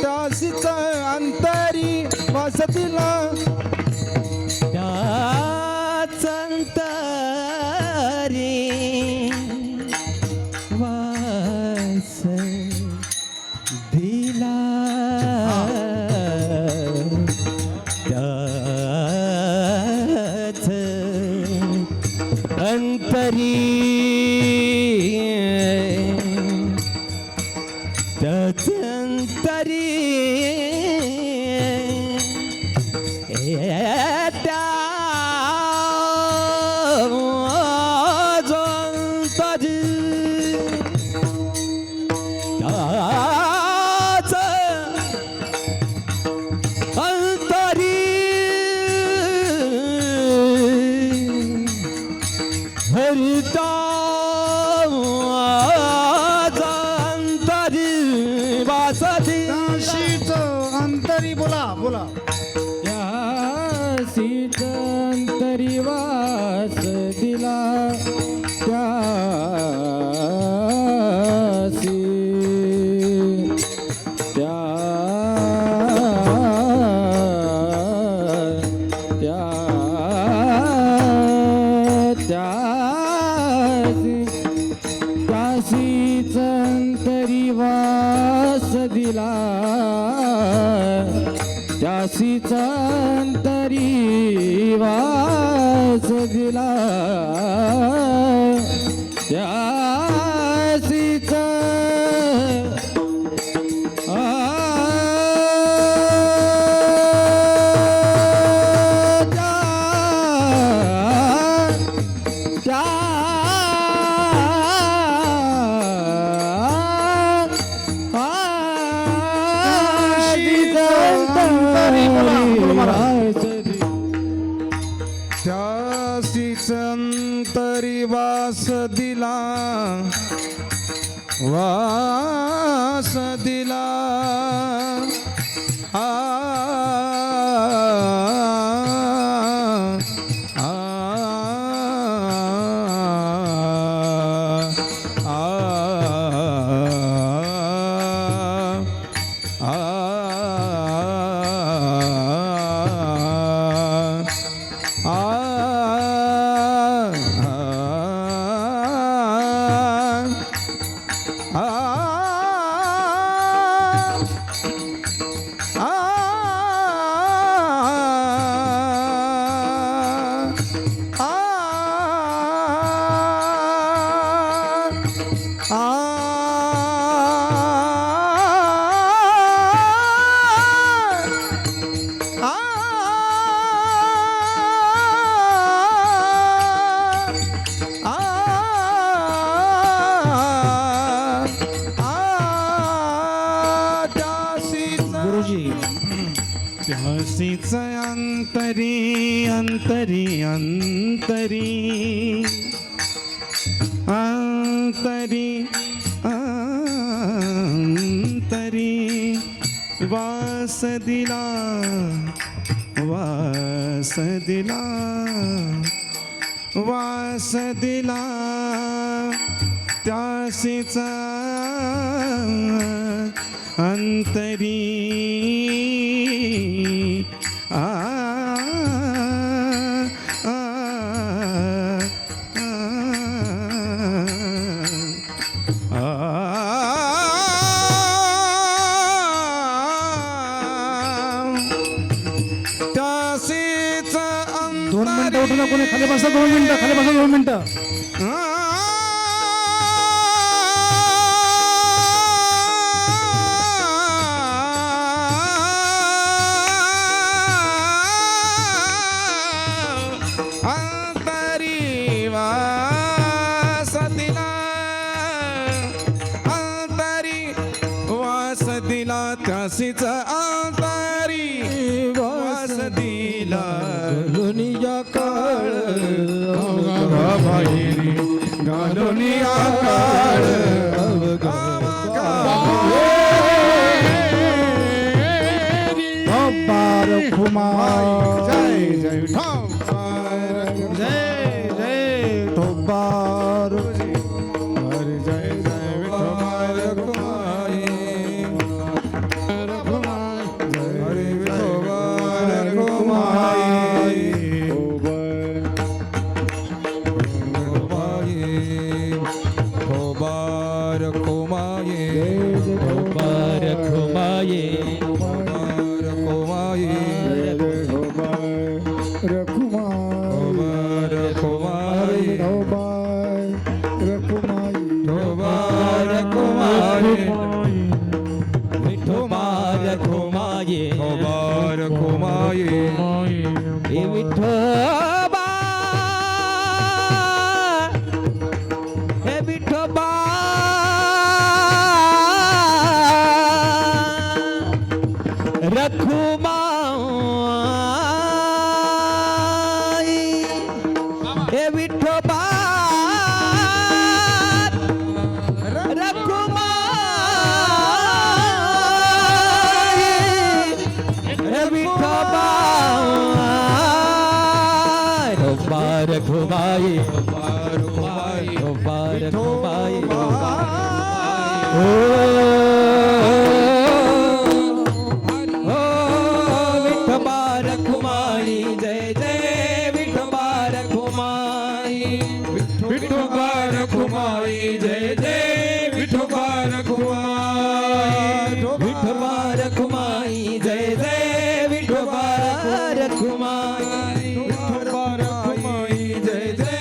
त्यासीच अंतरी वास दिला त्याच अंतरी वास दिला त्याच अंतरी त्याच अंतरी हरिता अंतरी वासदी त्याशीच अंतरी बोला बोला त्यासीच अंतरी वास दिला त्यासी त्यासीच अंतरी वास दिला त्यासीच अंतरी वास दिला त्यासीच त्यासीच अंतरी वास दिला वास दिला आ आ त्यासीच अंतरी अंतरी अंतरी अंतरी अंतरी वास दिला वास दिला वास दिला त्यासीच अंतरी आ त्यासीच 2 मिनिटं उठू नका कोणी, खाली बसा 2 मिनिटं, खाली बसा 2 मिनिटं. अंतरी वास दिला अंतरी वास दिला त्यासीच अंतरी वास दिला दुनिया काळ बाहेरी दुनिया काळ रखुमाई जय जय विठोबार जय जय विठोबार हरी जय जय विठोबार हरी विठोबा रखुमाई रखुमाई विठोबा रखुमाई जय जय विठोबा रखुमाई विठोबा रखुमाई जय जय विठोबा रखुमाई विठोबा रखुमाई जय जय विठोबा रखुमाई विठोबा रखुमाई जय जय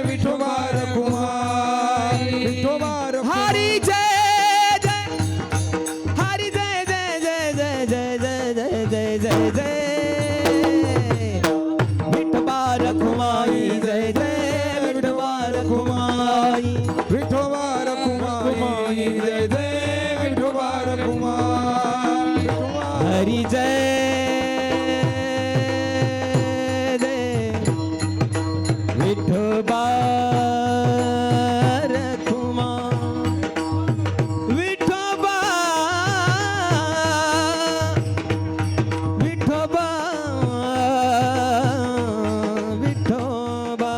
विठोबा रखुमाई विठोबा हरी जय जय हरी जय जय जय जय जय जय जय जय जय विठोबा रखुमाई जय जय विठोबा रखुमाई विठोबा रखुमाई जय जय विठोबा रखुमाई हरी जय जय विठोबा रखुमाई विठोबा विठोबा विठोबा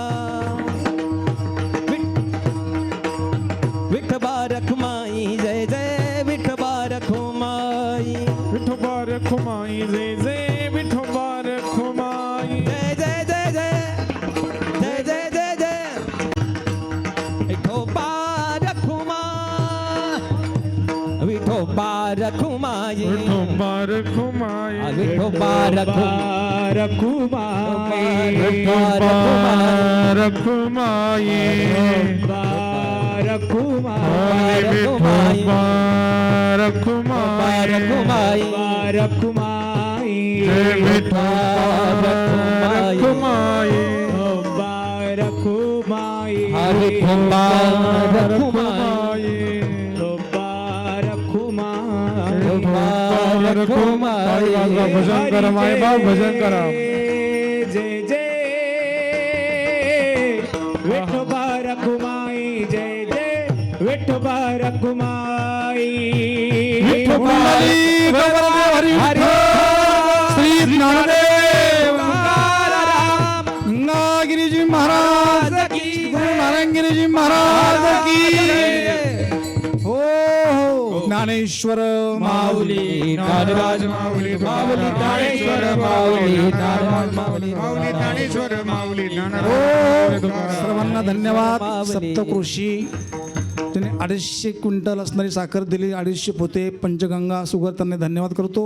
विठोबा रखुमाई जय जय विठोबा रखुमाई विठोबा रखुमाई जय जय विठोबा रखुमाई जय जय जय जय जय जय जय जय विठोबा रखुमा विठोबा रखुमाई विठोबा रखुमाई विठोबा रखुमाई विठोबा रखुमाई रखुमाई रखुमाई रखुमाई रखुमाई विठोबा रखुमाई रखुमाई विठोबा रखुमाई रखुमाई भजन करा माय बाप भजन करा जय जय विठोबा रखुमाई जय जय विठोबा रखुमाई श्री ज्ञानदेव गंगागिरीजी महाराज की गुरु नारायणगिरीजी महाराज की हो ज्ञानेश्वर माऊली नागराज माऊली माऊली ज्ञानेश्वर माऊली नागराज माऊली माऊली ज्ञानेश्वर माऊली हो सर्वांना धन्यवाद सप्तकृषी त्यांनी 250 क्विंटल असणारी साखर दिली, 250 पोते पंचगंगा सुगर त्यांना धन्यवाद करतो.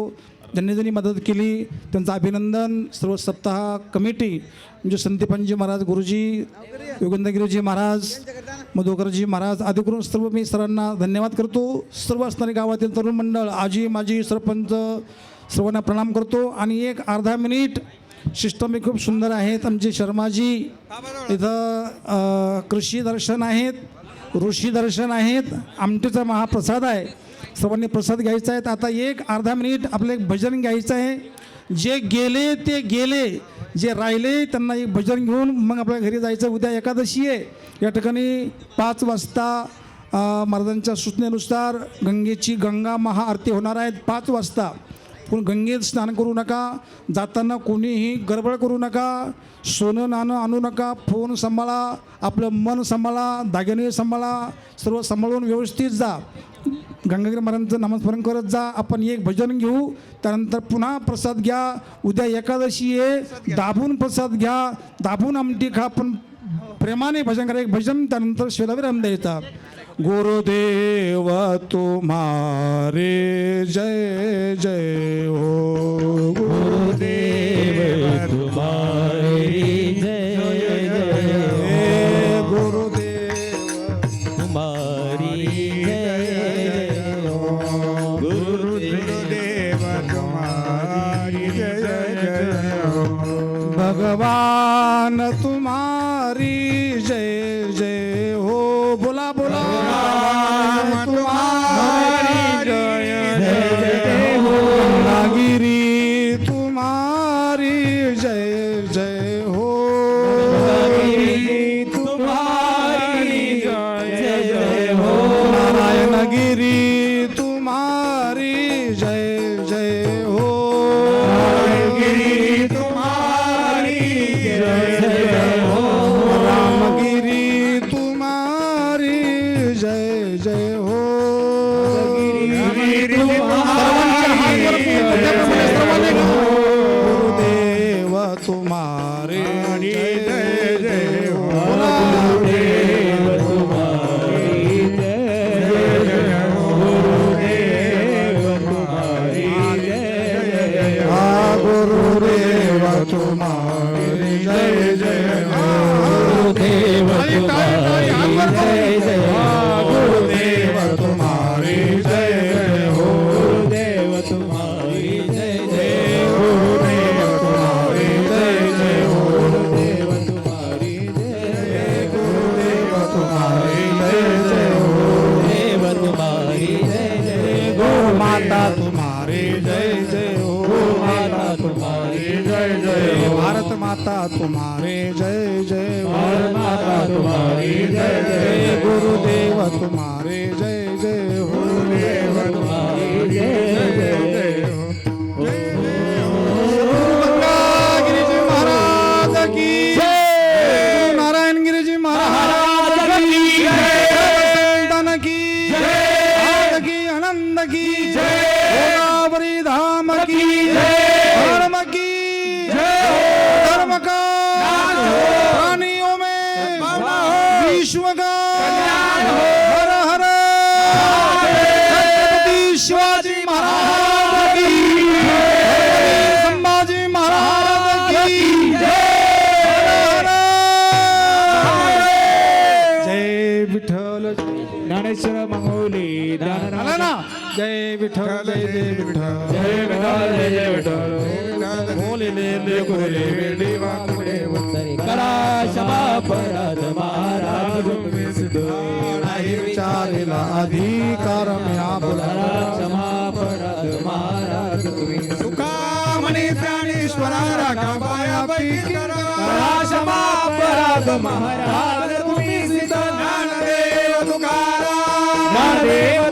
ज्यांनी ज्यांनी मदत केली त्यांचं अभिनंदन. सर्व सप्ताह कमिटी म्हणजे संदीपानजी महाराज गुरुजी, योगेंद्रगिरीजी महाराज, मधुकरजी महाराज आदी करून सर्व मी सर्वांना धन्यवाद करतो. सर्व असणारे गावातील तरुण मंडळ, आजी माजी सरपंच सर्वांना प्रणाम करतो. आणि एक अर्धा मिनिट सिस्टम खूप सुंदर आहेत. आमचे शर्माजी इथं कृषी दर्शन आहेत, ऋषी दर्शन आहेत, आमटीचा महाप्रसाद आहे. सर्वांनी प्रसाद घ्यायचा आहे. आता एक अर्धा मिनिट आपलं एक भजन घ्यायचं आहे. जे गेले ते गेले, जे राहिले त्यांना एक भजन घेऊन मग आपल्या घरी जायचं. उद्या एकादशी आहे. या ठिकाणी 5 वाजता महाराजांच्या सूचनेनुसार गंगेची गंगा महाआरती होणार आहेत 5 वाजता. कोण गंगेत स्नान करू नका, जाताना कोणीही गडबड करू नका, सोनं नाणं आणू नका, फोन सांभाळा, आपलं मन सांभाळा, दागिने सांभाळा, सर्व सांभाळून व्यवस्थित जा. गंगागिरी महाराजांचं नामस्मरण करत जा. आपण एक भजन घेऊ, त्यानंतर पुन्हा प्रसाद घ्या. उद्या एकादशी आहे, दाबून प्रसाद घ्या, दाबून आमटी खा, पण प्रेमाने भजन करा. एक भजन, त्यानंतर शिवरावी रामदेवचा. गुरुदेव तुम्हारे जय जय हो, गुरुदेव तुम्हारी जय जय हो, गुरुदेव तुम्हारी जय हो, गुरुदेव तुम्हारी जय जय हो. भगवान तुम्हारी जय जय हो. बोला बोला तुम्हारी जय जय हो. नागिरी तुम्हारी जय जय हो, तुम्हारी जय जय हो, नारायणगिरी तुम्हारी जय जय हो, गिरी तुम्हारी जय जय हो. रामगिरी तुम्हारी जय जय हो. गिरी गुरुदेव तुम्हारे जय जय हो. गुरुदेव तुम्हारी जय जय हो, गुरुदेव तुम्हारी जय जय हो, हा गुरुदेव तुम्हारे जय जय हो. गुरुदेव तुम्हारी जय जय हो, गुरुदेव तुम्हारे जय जय हो, गुरुदेव तुम्हारी जय जय हो, गुरुदेव तुम्हारे जय जय हो, गुरुदेव तुम्हारी जय, गुरुदेव तुम्हारे जय जय हो, गुरुदेव तुम्हारी जय जय, गो माता तुम्हारे जय जय हो, माता तुम्हारी जय जय हो, भारत माता तुम्हारे जय जय हो, माता तुम्हारी जय जय, गुरुदेव तुम्हारे जय जय हो, गुरुदेव तुम्हारी जय जय हो. गंगागिरीजी महाराज की जय, नारायण गिरीजी महाराज की जय, संतान की जय, आनंद की आनंद की जय, गोदावरी धाम की जय, धर्म की जय, धर्म का प्राणियों में विश्व का हर हर छत्रपति शिवाजी महाराज की जय, संभाजी महाराज की जय, जय विठ्ठल. ज्ञानेश्वर मांगोली आला ना, जय विठ्ठल जय जय विठ्ठल, जय विठ्ठल. बोलिले गोरे वेडी वाकुडे करा क्षमा अपराध महाराज तुम्ही सिद्ध नाही विचारेला अधिकार मी आपला. क्षमा अपराध महाराज तुम्ही तुका म्हणे प्राणेश्वरा राखा पायापैकी करा क्षमा अपराध महाराज तुम्ही सिद्ध ज्ञानदेव तुकाराम ज्ञानदेव